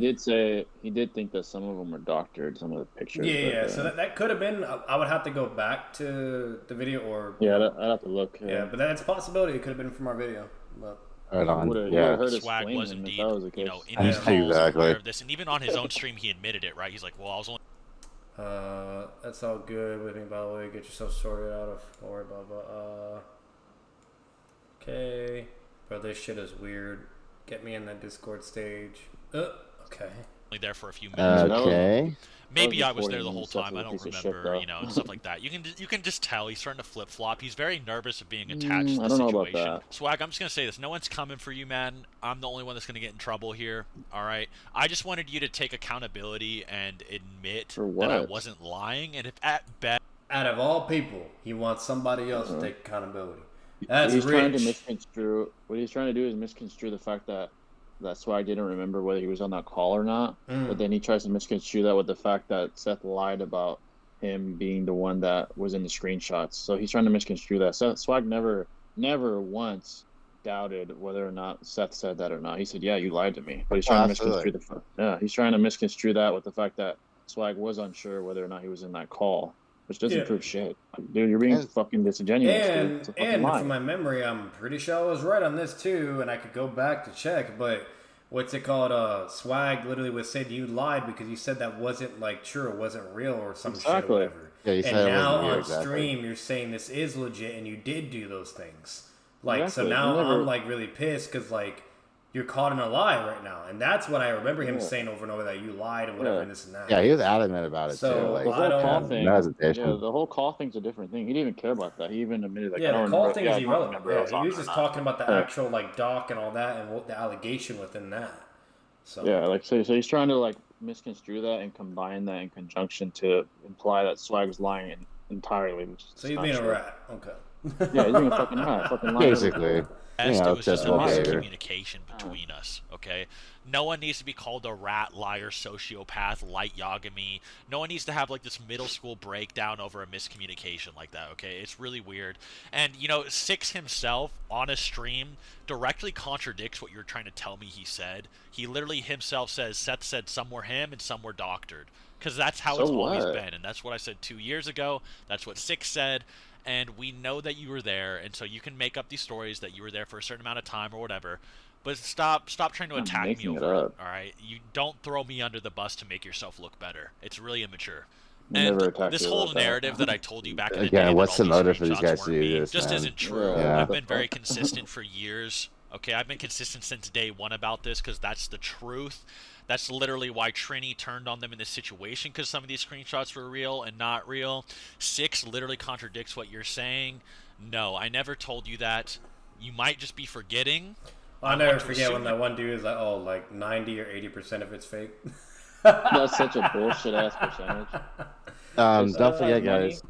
C: did think that some of them were doctored, some of the pictures.
A: Yeah, so that could have been... I would have to go back to the video, or...
C: Yeah, I'd have to look.
A: Yeah, but that's a possibility. It could have been from our video, but...
B: Right on.
F: Swag was indeed, you know, in his calls aware of this, and even on his own stream, he admitted it, right? He's like, well, I was only...
A: that's all good with me, by the way. Get yourself sorted out of... Don't worry, blah, blah, okay. Bro, this shit is weird. Get me in that Discord stage. Okay.
F: Only there for a few minutes.
B: Okay.
F: Maybe I was there the whole time. I don't remember, you know, and stuff like that. You can just tell he's starting to flip flop. He's very nervous of being attached to the situation. Swag, I'm just gonna say this: no one's coming for you, man. I'm the only one that's gonna get in trouble here. All right. I just wanted you to take accountability and admit that I wasn't lying. And if at best,
A: out of all people, he wants somebody else to take accountability. That's
C: he's
A: rich.
C: Trying to misconstrue. What he's trying to do is misconstrue the fact that Swag didn't remember whether he was on that call or not. But then he tries to misconstrue that with the fact that Seth lied about him being the one that was in the screenshots. So he's trying to misconstrue that. Swag never once doubted whether or not Seth said that or not. He said, "Yeah, you lied to me." But he's trying to misconstrue he's trying to misconstrue that with the fact that Swag was unsure whether or not he was in that call, which doesn't prove shit. Dude, you're being fucking disingenuous.
A: And from my memory, I'm pretty sure I was right on this too, and I could go back to check, but what's it called? Swag literally was said you lied because you said that wasn't like true, or wasn't real, or some shit or whatever.
B: Yeah, you
A: and
B: said
A: now
B: it
A: on
B: wasn't
A: stream, you're saying this is legit, and you did do those things. Like, so now I'm like really pissed because like you're caught in a lie right now, and that's what I remember him saying over and over, that you lied and whatever and this and that.
B: Yeah, he was adamant about it
A: so,
B: too. Like,
C: the whole call thing,
B: no hesitation.
C: the whole call thing's a different thing. He didn't even care about that. He even admitted that.
A: Yeah, the call thing is irrelevant. Yeah, he was just talking about the actual like doc and all that, and what the allegation within that. So
C: yeah, like so he's trying to like misconstrue that and combine that in conjunction to imply that Swag's lying entirely.
A: So he's being a rat. Okay.
C: Yeah, he's being a fucking rat. Fucking lying.
B: Basically.
F: It was just a miscommunication between us, okay? No one needs to be called a rat, liar, sociopath, light Yagami. No one needs to have, like, this middle school breakdown over a miscommunication like that, okay? It's really weird. And, you know, Six himself, on a stream, directly contradicts what you're trying to tell me he said. He literally himself says, Seth said some were him and some were doctored. Because that's how it's always been, and that's what I said 2 years ago. That's what Six said. And we know that you were there, and so you can make up these stories that you were there for a certain amount of time or whatever. But stop trying to attack me over it. All right, you don't throw me under the bus to make yourself look better. It's really immature. And this whole narrative that I told you back in the day,
B: what's the motive for these guys to do this?
F: Just isn't true.
B: Yeah.
F: I've been very consistent for years. Okay, I've been consistent since day one about this because that's the truth. That's literally why Trini turned on them in this situation, because some of these screenshots were real and not real. Six literally contradicts what you're saying. No, I never told you that. You might just be forgetting.
A: I'll never forget when that one dude is like, oh, like 90 or 80% of it's fake.
C: That's such a bullshit ass percentage.
B: Don't forget, guys.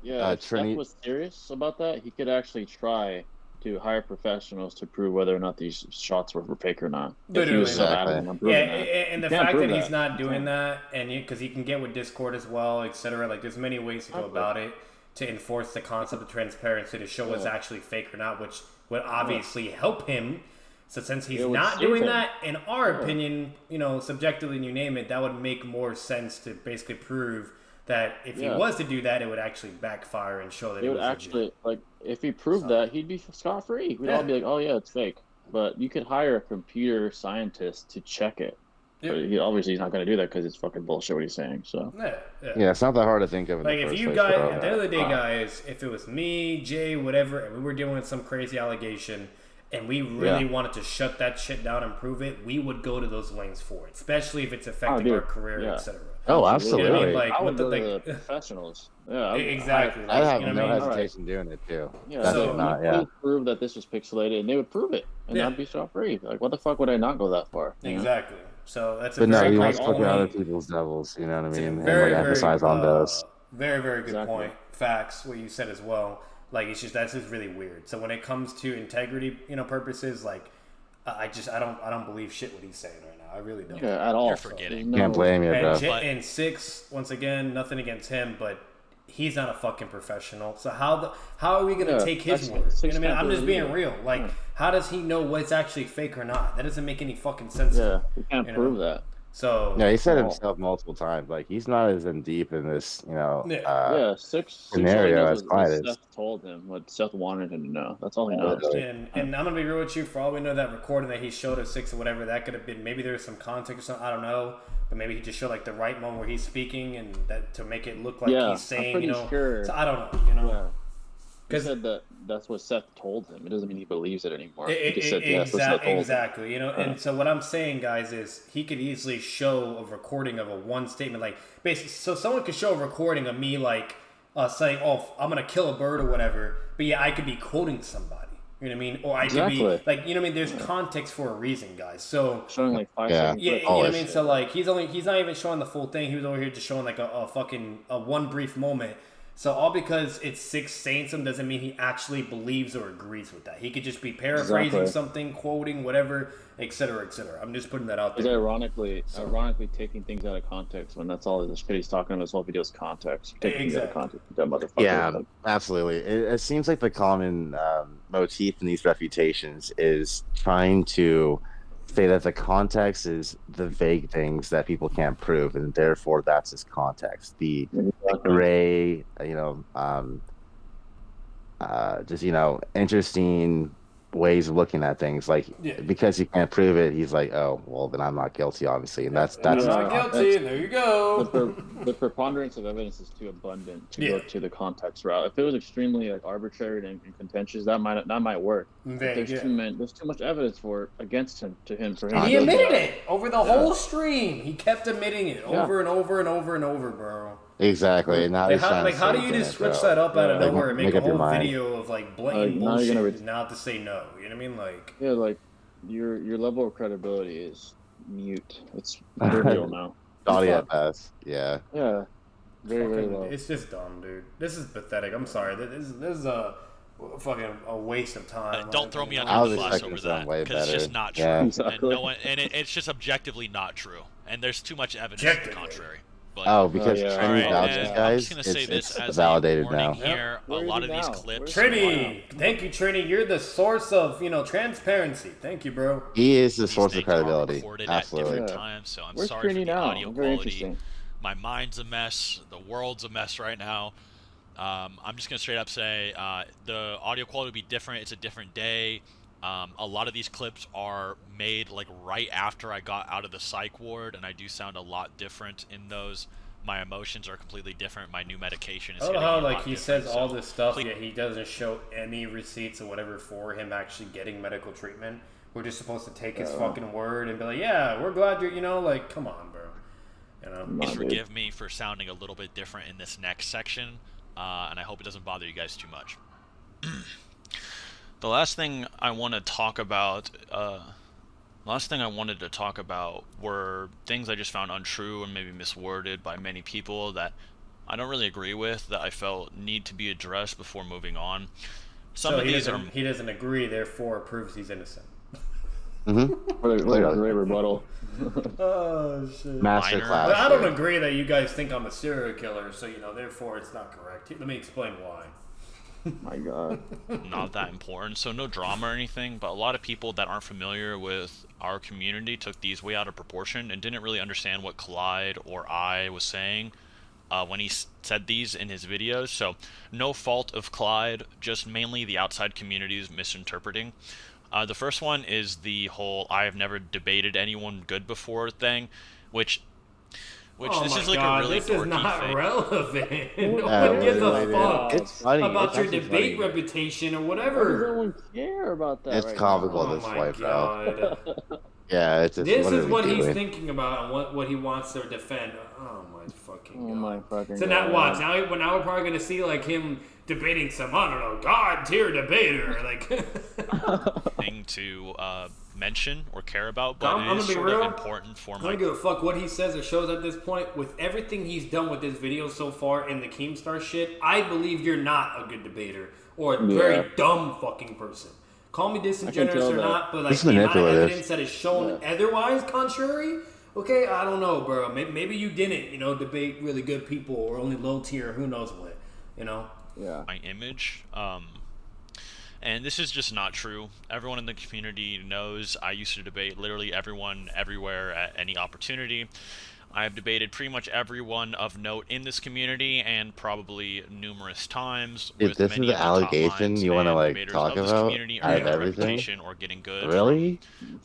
C: Yeah, if Seth was serious about that, he could actually try to hire professionals to prove whether or not these shots were fake or not.
A: And the fact that he's not doing that, and because he can get with Discord as well, etc. Like, there's many ways to go about it to enforce the concept of transparency to show what's actually fake or not, which would obviously help him. So since he's not doing that, in our opinion, you know, subjectively, and you name it, that would make more sense to basically prove that if he was to do that, it would actually backfire and show that it
C: would
A: was
C: actually like if he proved that, he'd be scot-free. We'd all be like, oh yeah, it's fake. But you could hire a computer scientist to check it. But he's not going to do that because it's fucking bullshit what he's saying. So
B: yeah, it's not that hard to think of.
A: Like, if you guys, at the end of the day, guys, if it was me, Jay, whatever, and we were dealing with some crazy allegation, and we really wanted to shut that shit down and prove it, we would go to those lanes for it, especially if it's affecting our career, etc.
B: Oh, absolutely.
A: You know what I mean? Like,
C: I would go to the professionals. Yeah,
A: exactly.
B: I have no hesitation doing it too.
C: Yeah, so prove that this was pixelated, and they would prove it, and I'd be free. Like, what the fuck would I not go that far?
A: Exactly. So that's
B: but you must look at other people's devils. You know what I mean? And emphasize on those.
A: Very, very good point. facts, what you said as well. Like, it's just, that's just really weird. So when it comes to integrity, you know, purposes, like, I don't believe shit what he's saying right now. I really don't.
D: Yeah, at all.
F: You're forgetting.
B: Can't blame you, bro.
A: And 6, once again, nothing against him, but he's not a fucking professional. So how are we gonna take his word? You know what I mean? I'm just being real. Like, how does he know what's actually fake or not? That doesn't make any fucking sense.
D: Yeah, we can't prove that.
A: So
B: yeah, he said himself multiple times, like he's not as in deep in this, you know,
D: Six
B: scenario as
D: what
B: Clyde is.
D: Seth told him, what Seth wanted him to know. That's all he knows.
A: And I'm gonna be real with you. For all we know, that recording that he showed of 6 or whatever, that could have been, maybe there was some context or something. I don't know, but maybe he just showed like the right moment where he's speaking, and that to make it look like he's saying, you know.
D: Sure.
A: So I don't know, you know.
D: Yeah. He said that's what Seth told him. It doesn't mean he believes it anymore. He just said, yes, that's what Seth told him.
A: Exactly. You know, and so what I'm saying, guys, is he could easily show a recording of a one statement, like basically, so someone could show a recording of me like saying, "Oh, I'm gonna kill a bird" or whatever. But yeah, I could be quoting somebody. You know what I mean? Or I could be like, you know what I mean? There's context for a reason, guys. So
D: showing like 5 seconds.
A: Yeah, you know what I mean? So like, he's not even showing the full thing. He was over here just showing like a one brief moment. So all because it's 6 saying something doesn't mean he actually believes or agrees with that. He could just be paraphrasing something, quoting, whatever, etc., etc. I'm just putting that out there.
D: He's ironically taking things out of context when that's all the shit he's talking about. His whole video is context. Taking things out of context. That motherfucker.
B: Yeah, absolutely. It seems like the common motif in these refutations is trying to say that the context is the vague things that people can't prove, and therefore that's his context. The gray, you know, just, you know, interesting ways of looking at things. Like, because he can't prove it, he's like, oh, well, then I'm not guilty, obviously, and that's
A: not guilty. There you go.
D: The preponderance of evidence is too abundant to go to the context route. If it was extremely like arbitrary and contentious, that might work. There's too much evidence against him for him.
A: He admitted it over the whole stream. He kept admitting it over and over and over and over, bro.
B: Exactly. Now
A: how do you just switch that up out of nowhere and make a whole video of like blatant bullshit now to say no? You know what I mean? Like,
D: yeah, like your level of credibility is mute. It's trivial now.
B: Audio at best. Yeah.
D: Yeah. Very, very low.
A: It's just dumb, dude. This is pathetic. I'm sorry. This is a fucking a waste of time.
F: Don't throw me under the bus over that, because it's just not true.
B: Yeah.
F: Exactly. And it's just objectively not true. And there's too much evidence to the contrary.
B: But, because Trini vouches, guys,
F: I'm just gonna say this as
B: validated
F: a warning
B: now.
F: here. A lot of these clips.
A: Trini, thank you, Trini. You're the source of, you know, transparency. Thank you, bro.
B: He is the source of credibility. Absolutely.
F: At different times, so I'm sorry for the audio quality. My mind's a mess. The world's a mess right now. I'm just gonna straight up say the audio quality will be different. It's a different day. A lot of these clips are made like right after I got out of the psych ward, and I do sound a lot different in those. My emotions are completely different. My new medication is hitting me a lot
A: like he says all this stuff, yet he doesn't show any receipts or whatever for him actually getting medical treatment. We're just supposed to take his fucking word and be like, yeah, we're glad you're, you know, like, come on, bro. You know?
F: Please forgive me for sounding a little bit different in this next section, and I hope it doesn't bother you guys too much. The last thing I want to talk about, were things I just found untrue and maybe misworded by many people that I don't really agree with, that I felt need to be addressed before moving on.
A: He doesn't agree, therefore proves he's innocent.
D: Rebuttal.
A: Oh shit.
B: Masterclass.
A: But I don't agree that you guys think I'm a serial killer, so you know, therefore it's not correct. Let me explain why.
D: My God.
F: Not that important, so no drama or anything, but a lot of people that aren't familiar with our community took these way out of proportion and didn't really understand what Clyde or I was saying when he said these in his videos. So no fault of Clyde, just mainly the outside community's misinterpreting. The first one is the whole I have never debated anyone good before thing, which this is like a really
A: this is not
F: thing.
A: Relevant. No one gives a fuck
B: it's funny.
A: about your debate reputation or whatever.
D: Why does no one care about that?
B: It's comical this way, bro. Yeah, it's just,
A: this is what he's thinking about and what he wants to defend. Oh my fucking god. So now watch. Now we're probably gonna see like him debating some, I don't know, god tier debater. Like
F: thing to mention or care about, but
A: I'm
F: it is
A: gonna be
F: sort
A: real.
F: of important for
A: I
F: my.
A: don't give a fuck what he says or shows at this point. With everything he's done with this video so far in the Keemstar shit, I believe you're not a good debater or a very dumb fucking person. Call me disingenuous or not, but like the amount of evidence that is shown otherwise contrary, okay, I don't know, bro. Maybe you didn't, debate really good people or only low tier, who knows what,
F: Yeah. My image. And this is just not true. Everyone in the community knows I used to debate literally everyone, everywhere, at any opportunity. I have debated pretty much everyone of note in this community, and probably numerous times.
B: Dude,
F: with
B: this is
F: many
B: the
F: of the top
B: allegation
F: minds
B: you want to
F: and
B: like
F: debaters
B: talk
F: of this
B: about
F: community
B: out
F: are
B: of
F: getting a
B: everything?
F: reputation or getting good.
B: Really?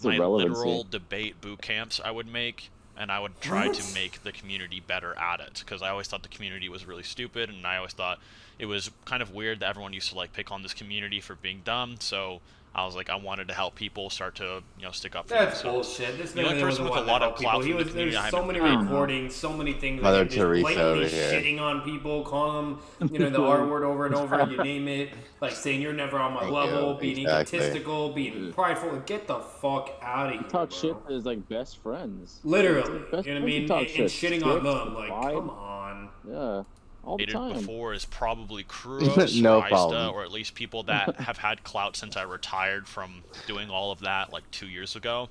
F: My literal debate boot camps I would make, and I would try to make the community better at it, because I always thought the community was really stupid, and I always thought it was kind of weird that everyone used to like pick on this community for being dumb. So I was like, I wanted to help people start to stick up for
A: That's
F: themselves.
A: bullshit. This
F: the
A: man
F: only person with a lot of clout from the community I
A: There's
F: have
A: so many
F: debated.
A: recordings, so many things.
B: Mother
A: like, just
B: Teresa
A: blatantly
B: over here.
A: shitting on people, calling them, the R word over and over. You name it, like saying you're never on my
B: Thank
A: level,
B: you.
A: being
B: Exactly.
A: egotistical, being prideful. Get the fuck out of here.
D: Talk shit to his like best friends.
A: Literally,
D: Best
A: you know what I
D: friends
A: mean?
D: talk
A: And
D: shit.
A: shitting on
D: Sticks,
A: them, like,
D: pride.
A: come on.
D: Yeah, all the time.
F: Before is probably Kuros,
B: No
F: Rista,
B: problem.
F: or at least people that have had clout since I retired from doing all of that like 2 years ago.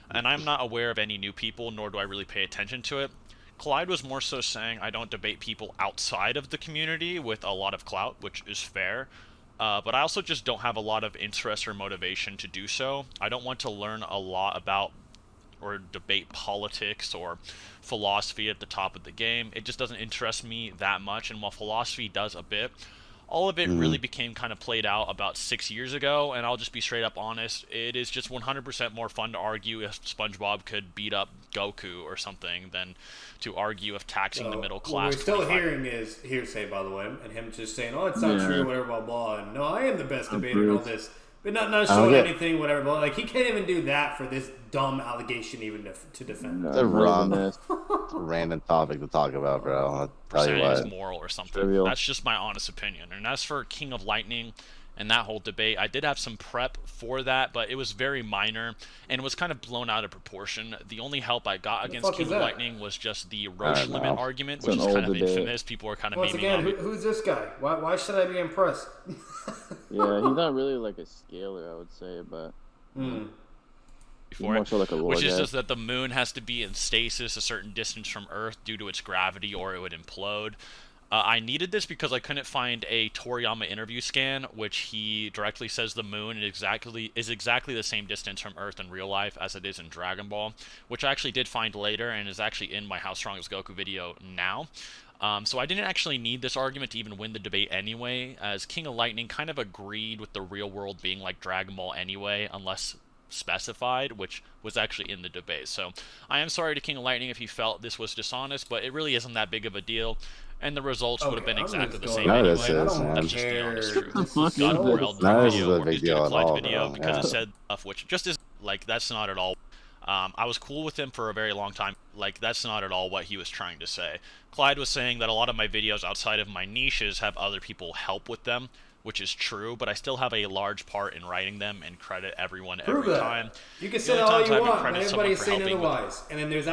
F: And I'm not aware of any new people, nor do I really pay attention to it. Clyde was more so saying I don't debate people outside of the community with a lot of clout, which is fair. But I also just don't have a lot of interest or motivation to do so. I don't want to learn a lot about or debate politics or philosophy at the top of the game. It just doesn't interest me that much, and while philosophy does a bit, all of it really became kind of played out about 6 years ago, and I'll just be straight up honest, it is just 100% more fun to argue if SpongeBob could beat up Goku or something than to argue if taxing the middle class.
A: What we're still hearing is hearsay, by the way, and him just saying, "Oh, it's not true," whatever, blah blah. And no, I am the best debater and all this, but not showing anything, whatever. But like he can't even do that for this dumb allegation, even to defend.
B: It's a random topic to talk about, bro. I'll tell you
F: Is
B: what.
F: moral or something. That's just my honest opinion. And as for King of Lightning and that whole debate, I did have some prep for that, but it was very minor and it was kind of blown out of proportion. The only help I got against King of Lightning was just the Roche limit argument, which is kind of infamous. People were kind of
A: once again, who's this guy? Why should I be impressed?
D: Yeah, he's not really like a scaler, I would say, but
F: before
D: more so like a lore
F: which is
D: guy.
F: just that the moon has to be in stasis a certain distance from Earth due to its gravity, or it would implode. I needed this because I couldn't find a Toriyama interview scan, which he directly says the moon is exactly the same distance from Earth in real life as it is in Dragon Ball, which I actually did find later and is actually in my How Strong is Goku video now. So I didn't actually need this argument to even win the debate anyway, as King of Lightning kind of agreed with the real world being like Dragon Ball anyway, unless specified, which was actually in the debate. So I am sorry to King of Lightning if he felt this was dishonest, but it really isn't that big of a deal, and the results would have been exactly the same anyway. That's just the honest truth. God forbid the video or his Clyde's video because it said stuff which just is like that's not at all. I was cool with him for a very long time. Like, that's not at all what he was trying to say. Clyde was saying that a lot of my videos outside of my niches have other people help with them, which is true, but I still have a large part in writing them and credit everyone every time.
A: You can say that all you want, but everybody's saying otherwise. And then there's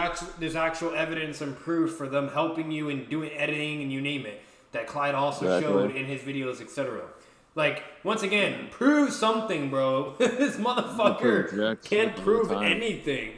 A: actual evidence and proof for them helping you and doing editing and you name it, that Clyde also showed in his videos, etc. Like, once again, prove something, bro. This motherfucker can't prove anything.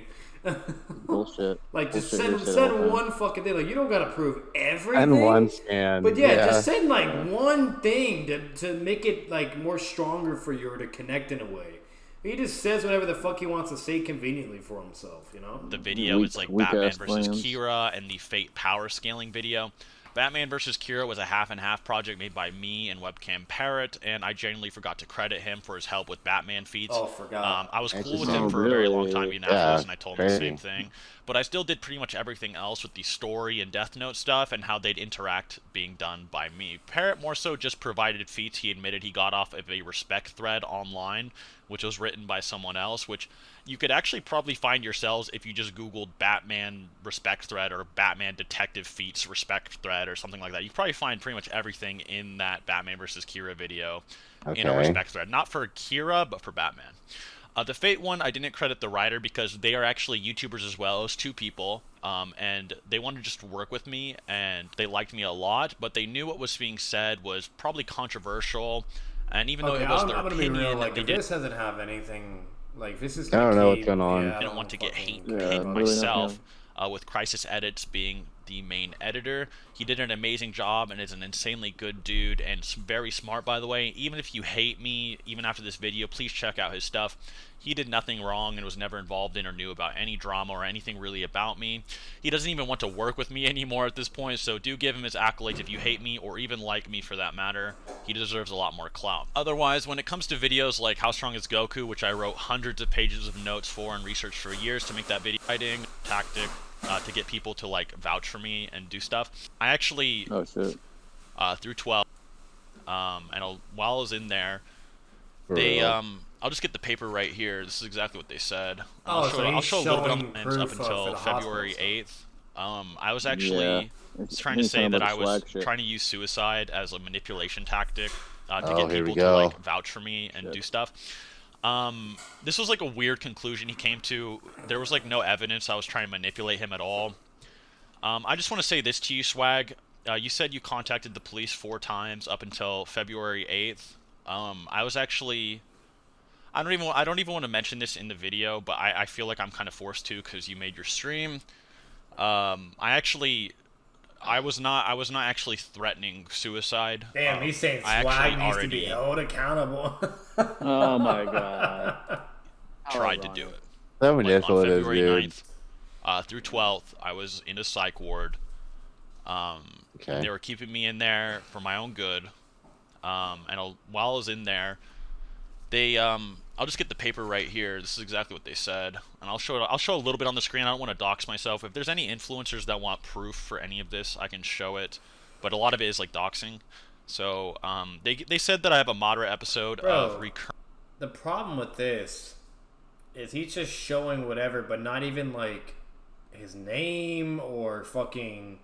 D: Bullshit.
A: Like, just send one fucking thing. Like, you don't gotta prove everything.
B: And one scan.
A: But yeah, just send like one thing to make it like more stronger for you or to connect in a way. He just says whatever the fuck he wants to say conveniently for himself, you know?
F: The video is like Batman versus Kira and the Fate power scaling video. Batman vs. Kira was a half-and-half project made by me and Webcam Parrot, and I genuinely forgot to credit him for his help with Batman feats.
A: Oh, forgot.
F: I was cool with him for a very long time, even afterwards, and I told him the same thing. But I still did pretty much everything else with the story and Death Note stuff and how they'd interact being done by me. Parrot more so just provided feats he admitted he got off of a respect thread online, which was written by someone else, which you could actually probably find yourselves if you just Googled Batman respect thread or Batman detective feats respect thread or something like that. You probably find pretty much everything in that Batman vs. Kira video in a respect thread. Not for Kira, but for Batman. The Fate one, I didn't credit the writer because they are actually YouTubers as well as 2 people, and they wanted just to work with me, and they liked me a lot, but they knew what was being said was probably controversial, and even though it was their opinion,
A: real, like,
F: they
A: if this doesn't have anything, like, this is.
B: I don't know what's going on.
F: I didn't want to get hate myself. With Crisis Edits being the main editor, he did an amazing job and is an insanely good dude and very smart, by the way. Even if you hate me, even after this video, please check out his stuff. He did nothing wrong and was never involved in or knew about any drama or anything really about me. He doesn't even want to work with me anymore at this point, so do give him his accolades if you hate me or even like me for that matter. He deserves a lot more clout. Otherwise, when it comes to videos like How Strong is Goku, which I wrote hundreds of pages of notes for and researched for years to make that video, writing tactic to get people to like vouch for me and do stuff. I actually through 12, and while I was in there, they I'll just get the paper right here. This is exactly what they said. I'll show a little bit on the lens up until February 8th. I was actually trying to say that I was trying to use suicide as a manipulation tactic to get people to like vouch for me and do stuff. This was like a weird conclusion he came to. There was like no evidence I was trying to manipulate him at all. I just want to say this to you, Swag. You said you contacted the police 4 times up until February 8th. I was actually... I don't even want to mention this in the video, but I feel like I'm kind of forced to because you made your stream. I was not actually threatening suicide.
A: Damn, he's saying Swag needs to be held accountable.
D: Oh my god.
F: Tried to do it.
B: That
F: like on February 9th through 12th, I was in a psych ward. They were keeping me in there for my own good. And while I was in there, they I'll just get the paper right here. This is exactly what they said, and I'll show a little bit on the screen. I don't want to dox myself. If there's any influencers that want proof for any of this, I can show it, but a lot of it is like doxing. So they said that I have a moderate episode of recurrent.
A: The problem with this is he's just showing whatever, but not even like his name or fucking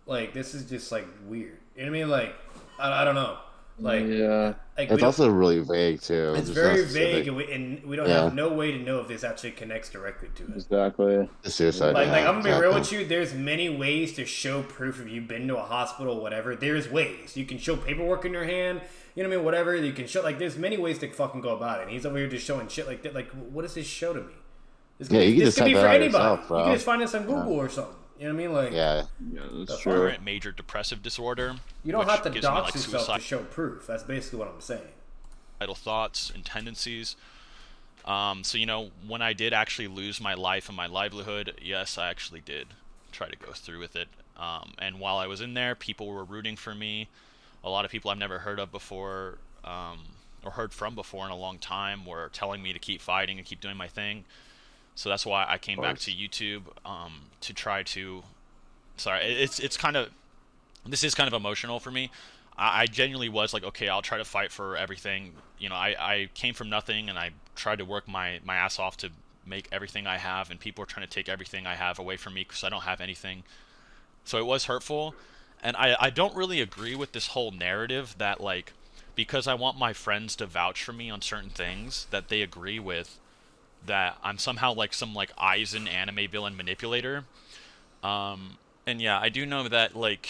A: like, this is just like weird. You know what I mean? Like I don't know. Like,
B: yeah, like it's also really vague too.
A: It's very vague, and we don't have no way to know if this actually connects directly to it.
D: Exactly.
B: The suicide.
A: Like I'm gonna be real with you. There's many ways to show proof if you've been to a hospital, whatever. There's ways you can show paperwork in your hand. You know what I mean? Whatever you can show. Like, there's many ways to fucking go about it. And he's over here just showing shit like that. Like, what does this show to me? This could be for anybody.
B: Yourself,
A: you can just find this on Google or something. You know what I mean? Like,
B: yeah,
F: that's true. Major depressive disorder.
A: You don't have to dox yourself to show proof. That's basically what I'm saying.
F: Idle thoughts and tendencies. So, you know, when I did actually lose my life and my livelihood, yes, I actually did try to go through with it. And while I was in there, people were rooting for me. A lot of people I've never heard of before, or heard from before in a long time, were telling me to keep fighting and keep doing my thing. So that's why I came back to YouTube to try to. Sorry, it's kind of. This is kind of emotional for me. I genuinely was like, okay, I'll try to fight for everything. You know, I came from nothing, and I tried to work my ass off to make everything I have, and people are trying to take everything I have away from me because I don't have anything. So it was hurtful, and I don't really agree with this whole narrative that, like, because I want my friends to vouch for me on certain things that they agree with, that I'm somehow like some like Aizen anime villain manipulator. And yeah, I do know that like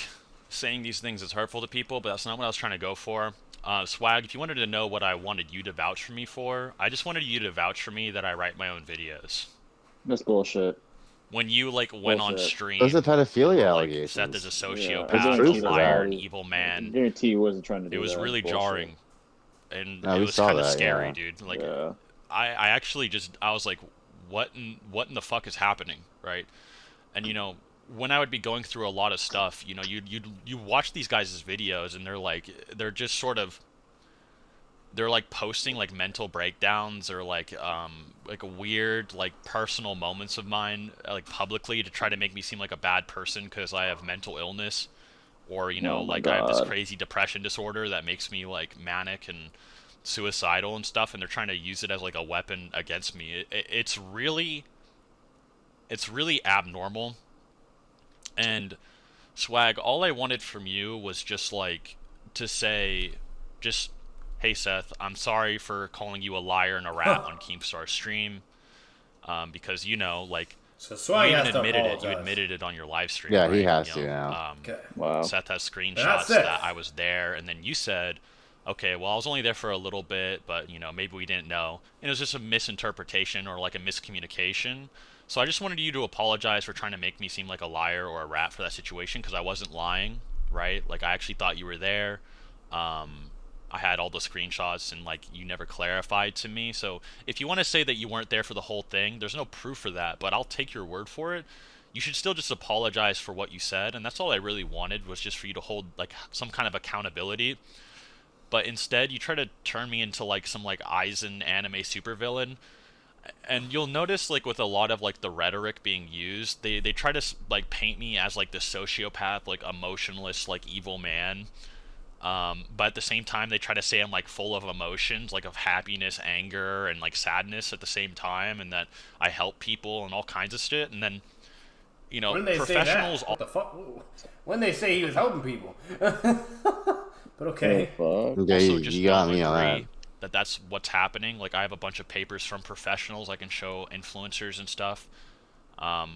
F: saying these things is hurtful to people, but that's not what I was trying to go for. Swag, if you wanted to know what I wanted you to vouch for me for, I just wanted you to vouch for me that I write my own videos.
D: That's bullshit.
F: When you like went on stream,
B: those are pedophilia allegations.
F: Seth is a sociopath, a liar, an evil man.
D: I guarantee he wasn't trying to do
F: that. It was really jarring, and
B: no,
F: it was kind of scary,
B: yeah.
F: dude. Like, I actually just, I was like, what in the fuck is happening, right? And you know, when I would be going through a lot of stuff, you know, you watch these guys' videos, and they're just sort of, they're like posting like mental breakdowns or like weird like personal moments of mine like publicly to try to make me seem like a bad person because I have mental illness, or you know, I have this crazy depression disorder that makes me like manic and suicidal and stuff, and they're trying to use it as like a weapon against me. It's really abnormal. And Swag, all I wanted from you was just like to say, just hey Seth, I'm sorry for calling you a liar and a rat on Keemstar's stream, because like
A: so
F: you even admitted it. You admitted it on your live stream.
B: Yeah,
F: right?
B: he has to now.
K: Wow.
F: Seth has screenshots that I was there, and then you said, okay, well, I was only there for a little bit, but maybe we didn't know, and it was just a misinterpretation or like a miscommunication. So I just wanted you to apologize for trying to make me seem like a liar or a rat for that situation, because I wasn't lying, right? Like, I actually thought you were there. I had all the screenshots, and like you never clarified to me. So if you want to say that you weren't there for the whole thing, there's no proof for that, but I'll take your word for it. You should still just apologize for what you said, and that's all I really wanted, was just for you to hold like some kind of accountability. But instead you try to turn me into like some like Aizen anime supervillain. And you'll notice, like, with a lot of like the rhetoric being used, they try to like paint me as like the sociopath, like emotionless, like evil man. But at the same time, they try to say I'm like full of emotions, like of happiness, anger, and like sadness at the same time, and that I help people and all kinds of shit. And then,
A: when they
F: professionals.
A: Say that? What the fuck? When they say he was helping people, but okay.
F: Also, just you got me on that. That's what's happening. Like, I have a bunch of papers from professionals I can show influencers and stuff. And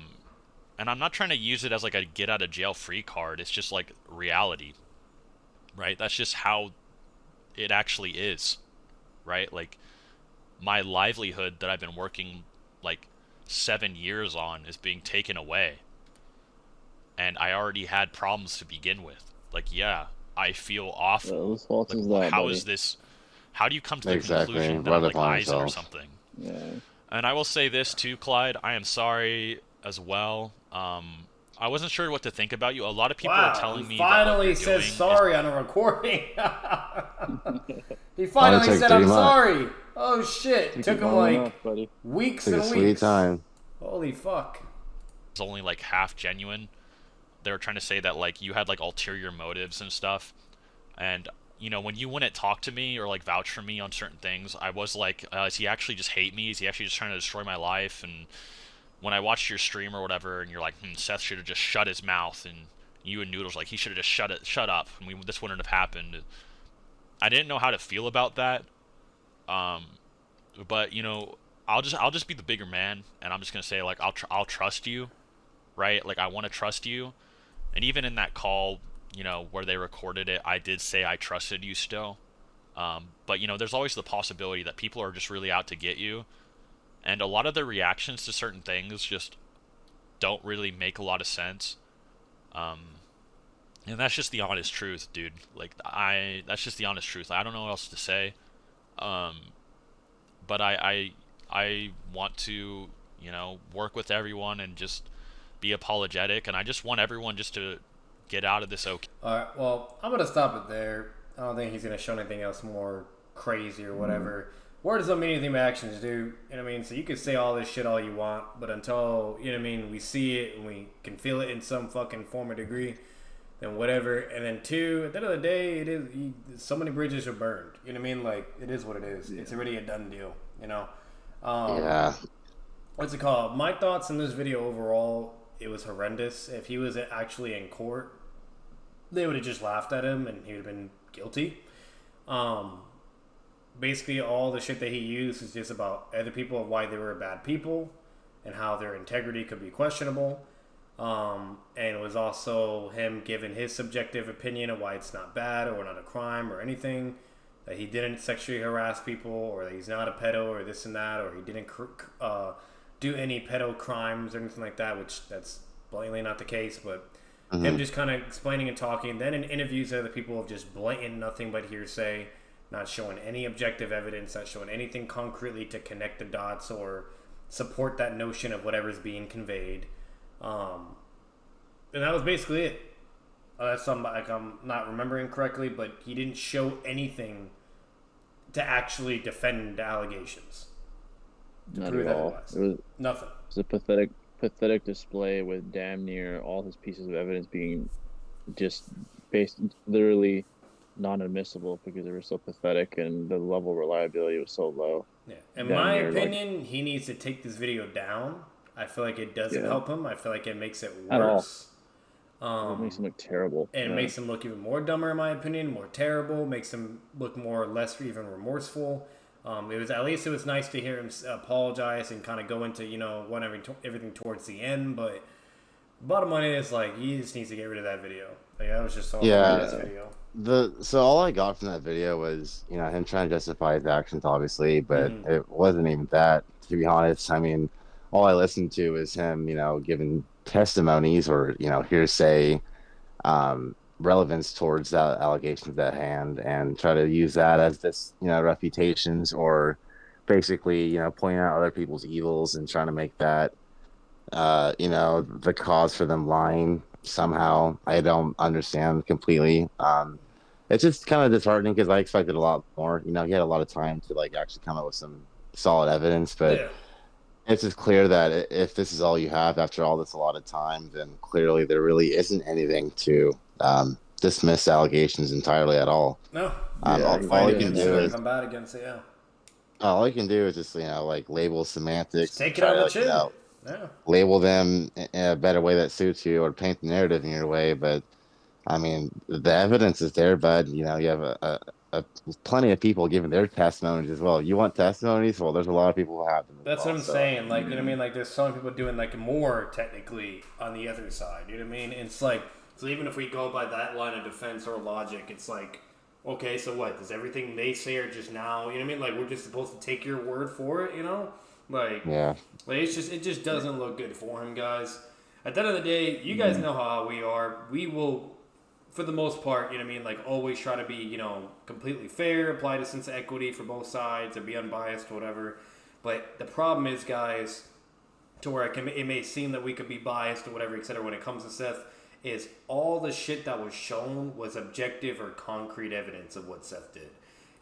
F: I'm not trying to use it as like a get out of jail free card. It's just like reality. Right? That's just how it actually is, right? Like, my livelihood that I've been working like 7 years on is being taken away, and I already had problems to begin with. Like, yeah, I feel awful. Like, how is this? How do you come to the conclusion that I'm like Aizen or something?
K: Yeah.
F: And I will say this too, Clyde. I am sorry as well. I wasn't sure what to think about you. A lot of people are telling me
A: finally
F: that
A: says sorry on a recording. He finally said, I'm sorry. Oh, shit. Took him like weeks and weeks.
B: Sweet time.
A: Holy fuck.
F: It's only like half genuine. They were trying to say that like you had like ulterior motives and stuff. And, when you wouldn't talk to me or like vouch for me on certain things, I was like, is he actually just hate me? Is he actually just trying to destroy my life? And when I watched your stream or whatever, and you're like, Seth should have just shut his mouth, and you and Noodles like, he should have just shut up, and this wouldn't have happened. I didn't know how to feel about that. But I'll just be the bigger man, and I'm just gonna say like, I'll trust you, right? Like, I want to trust you, and even in that call, where they recorded it, I did say I trusted you still. But there's always the possibility that people are just really out to get you. And a lot of their reactions to certain things just don't really make a lot of sense. And that's just the honest truth, dude. Like, that's just the honest truth. I don't know what else to say. But I want to, work with everyone and just be apologetic. And I just want everyone just to get out of this okay.
A: Alright, well, I'm going to stop it there. I don't think he's going to show anything else more crazy or whatever. Words don't mean anything but actions do. You know what I mean? So you can say all this shit all you want, but until, we see it and we can feel it in some fucking form or degree, then whatever. And then two, at the end of the day, it is, so many bridges are burned. You know what I mean? Like, it is what it is. Yeah. It's already a done deal,
B: Yeah.
A: What's it called? My thoughts on this video overall, it was horrendous. If he was actually in court, they would have just laughed at him and he would have been guilty. Basically, all the shit that he used is just about other people and why they were bad people and how their integrity could be questionable. And it was also him giving his subjective opinion of why it's not bad or not a crime or anything, that he didn't sexually harass people or that he's not a pedo or this and that, or he didn't do any pedo crimes or anything like that, which that's blatantly not the case, but him just kind of explaining and talking. Then in interviews, other people have just blatant nothing but hearsay, not showing any objective evidence, not showing anything concretely to connect the dots or support that notion of whatever's being conveyed. And that was basically it. That's I'm not remembering correctly, but he didn't show anything to actually defend the allegations.
D: Not at all. It was
A: nothing.
D: It was a pathetic display with damn near all his pieces of evidence being just based literally non-admissible because they were so pathetic and the level of reliability was so low.
A: Yeah, in my opinion, he needs to take this video down. I feel like it doesn't help him. I feel like it makes it worse.
D: It makes him look terrible.
A: And it makes him look even more dumber, in my opinion, more terrible, makes him look more or less even remorseful. At least it was nice to hear him apologize and kind of go into, everything towards the end. But bottom line is, like, he just needs to get rid of that video. Like, that was just all this video.
B: So all I got from that video was, him trying to justify his actions, obviously, but it wasn't even that, to be honest. I mean, all I listened to was him, giving testimonies or, hearsay, relevance towards the allegations at hand, and try to use that as this, refutations, or basically, pointing out other people's evils and trying to make that, the cause for them lying somehow. I don't understand completely. It's just kind of disheartening because I expected a lot more. He had a lot of time to like actually come up with some solid evidence, but it's just clear that if this is all you have after all this a lot of time, then clearly there really isn't anything to dismiss allegations entirely at all.
A: No.
B: All you can do is
A: combat against it.
B: all you can do is just like label semantics,
A: just take it on the chin.
B: Label them in a better way that suits you, or paint the narrative in your way. But I mean, the evidence is there, bud. You have a plenty of people giving their testimonies as well. You want testimonies? Well, there's a lot of people who have them.
A: That's what I'm saying. Like, like there's some people doing like more technically on the other side. You know what I mean? It's like, so even if we go by that line of defense or logic, it's like, okay, so what? Does everything they say are just now? You know what I mean? Like, we're just supposed to take your word for it? Like, like it just doesn't look good for him, guys. At the end of the day, you guys know how we are. We will, for the most part, like always try to be, completely fair, apply a sense of equity for both sides, or be unbiased, whatever. But the problem is, guys, to where it may seem that we could be biased or whatever, etc. when it comes to Seth, is all the shit that was shown was objective or concrete evidence of what Seth did.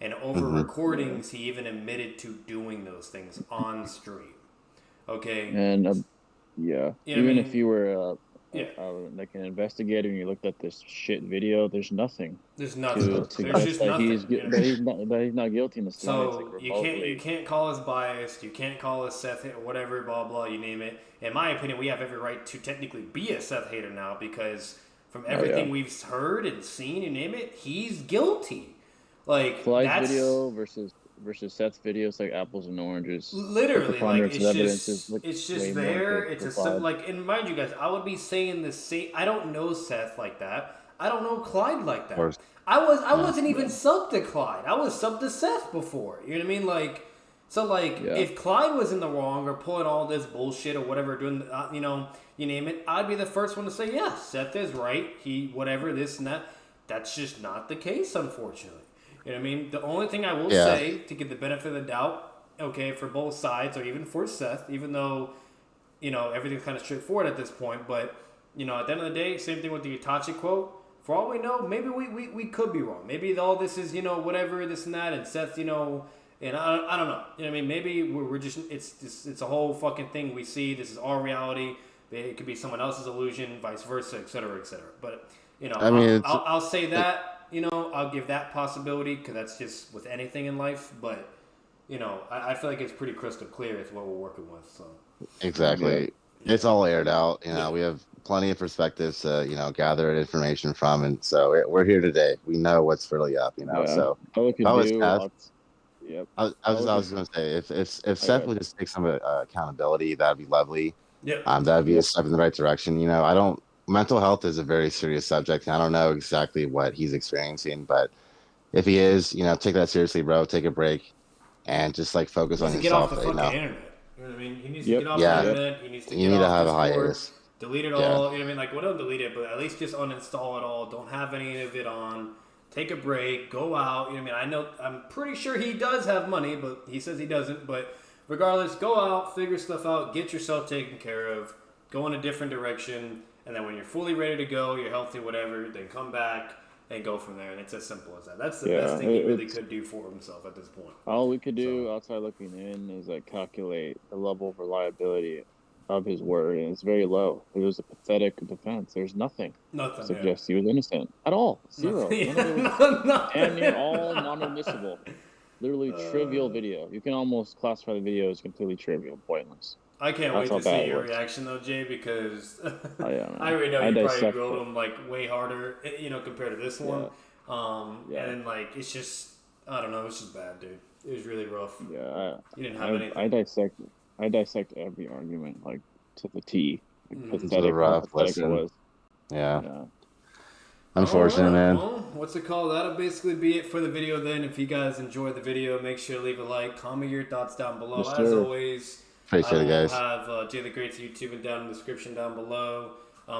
A: And over recordings, he even admitted to doing those things on stream. Okay?
D: And, even if you were like an investigator and you looked at this shit video, there's nothing.
A: There's nothing. There's just nothing.
D: But he's not guilty in the slightest.
A: So you can't call us biased. You can't call us Seth, whatever, blah blah. You name it. In my opinion, we have every right to technically be a Seth hater now, because from everything we've heard and seen, you name it, he's guilty. Like,
D: Clyde's video versus Seth's video, it's like apples and oranges.
A: Literally, like, it's just there. It's and mind you guys, I would be saying the same. I don't know Seth like that. I don't know Clyde like that. I wasn't even subbed to Clyde. I was subbed to Seth before. You know what I mean? Like, so like, if Clyde was in the wrong or pulling all this bullshit or whatever, doing you name it, I'd be the first one to say, yeah, Seth is right. He whatever this and that. That's just not the case, unfortunately. You know what I mean? The only thing I will say, to give the benefit of the doubt, okay, for both sides, or even for Seth, even though, everything's kind of straightforward at this point, but, at the end of the day, same thing with the Itachi quote. For all we know, maybe we could be wrong. Maybe all this is, whatever, this and that, and Seth, and I don't know. You know what I mean? Maybe we're just, it's a whole fucking thing we see. This is our reality. It could be someone else's illusion, vice versa, et cetera, et cetera. But, I'll say that. I'll give that possibility, because that's just with anything in life. But, I feel like it's pretty crystal clear with what we're working with. So
B: exactly, it's all aired out. We have plenty of perspectives to gather information from, and so we're here today. We know what's really up. So I was going to say, if Seth would just take some accountability, that'd be lovely. Yeah, that'd be a step in the right direction. Mental health is a very serious subject. I don't know exactly what he's experiencing, but if he is, take that seriously, bro. Take a break and just like focus on yourself.
A: Get off the fucking internet. You know what I mean? He needs to get off the internet. He needs to get off
B: have
A: Discord,
B: a hiatus.
A: Delete it all. You know what I mean? Like, well, don't delete it, but at least just uninstall it all. Don't have any of it on. Take a break. Go out. You know what I mean? I'm pretty sure he does have money, but he says he doesn't. But regardless, go out, figure stuff out, get yourself taken care of, go in a different direction. And then when you're fully ready to go, you're healthy, whatever, then come back and go from there. And it's as simple as that. That's the best thing he really could do for himself at this point.
D: All we could do outside looking in is calculate the level of reliability of his word, and it's very low. It was a pathetic defense. There's nothing suggests he was innocent at all. Zero. And near all non-admissible. Literally trivial video. You can almost classify the video as completely trivial, pointless.
A: I can't wait to see your reaction though, Jay, because I already know you probably grilled him like way harder, you know, compared to this one. And like it's just, I don't know, it's just bad, dude. It was really rough.
D: Yeah,
A: you didn't have anything.
D: I dissect every argument like to the T.
B: Pathetic, rough listen. Was. Yeah. Unfortunate, man.
A: Well, what's it called? That'll basically be it for the video then. If you guys enjoyed the video, make sure to leave a like, comment your thoughts down below. As always,
B: appreciate it, guys.
A: Have Jay the Great's YouTube and down in the description down below.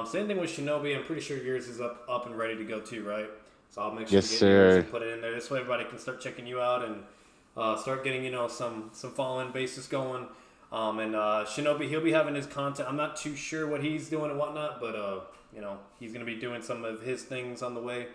A: Same thing with Shinobi. I'm pretty sure yours is up and ready to go too, right? So I'll make sure to get yours and put it in there. This way everybody can start checking you out and start getting, you know, some following basis going. And Shinobi, he'll be having his content. I'm not too sure what he's doing and whatnot, but you know, he's gonna be doing some of his things on the way.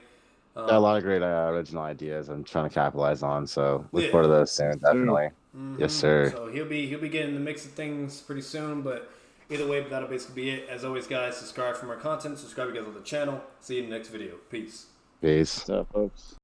B: Got a lot of great original ideas I'm trying to capitalize on, so look forward to those soon, definitely. Yes, sir.
A: So he'll be getting the mix of things pretty soon, but either way, that'll basically be it. As always, guys, subscribe for more content. Subscribe, you guys, on the channel. See you in the next video. Peace.
B: Peace.
D: What's up, folks?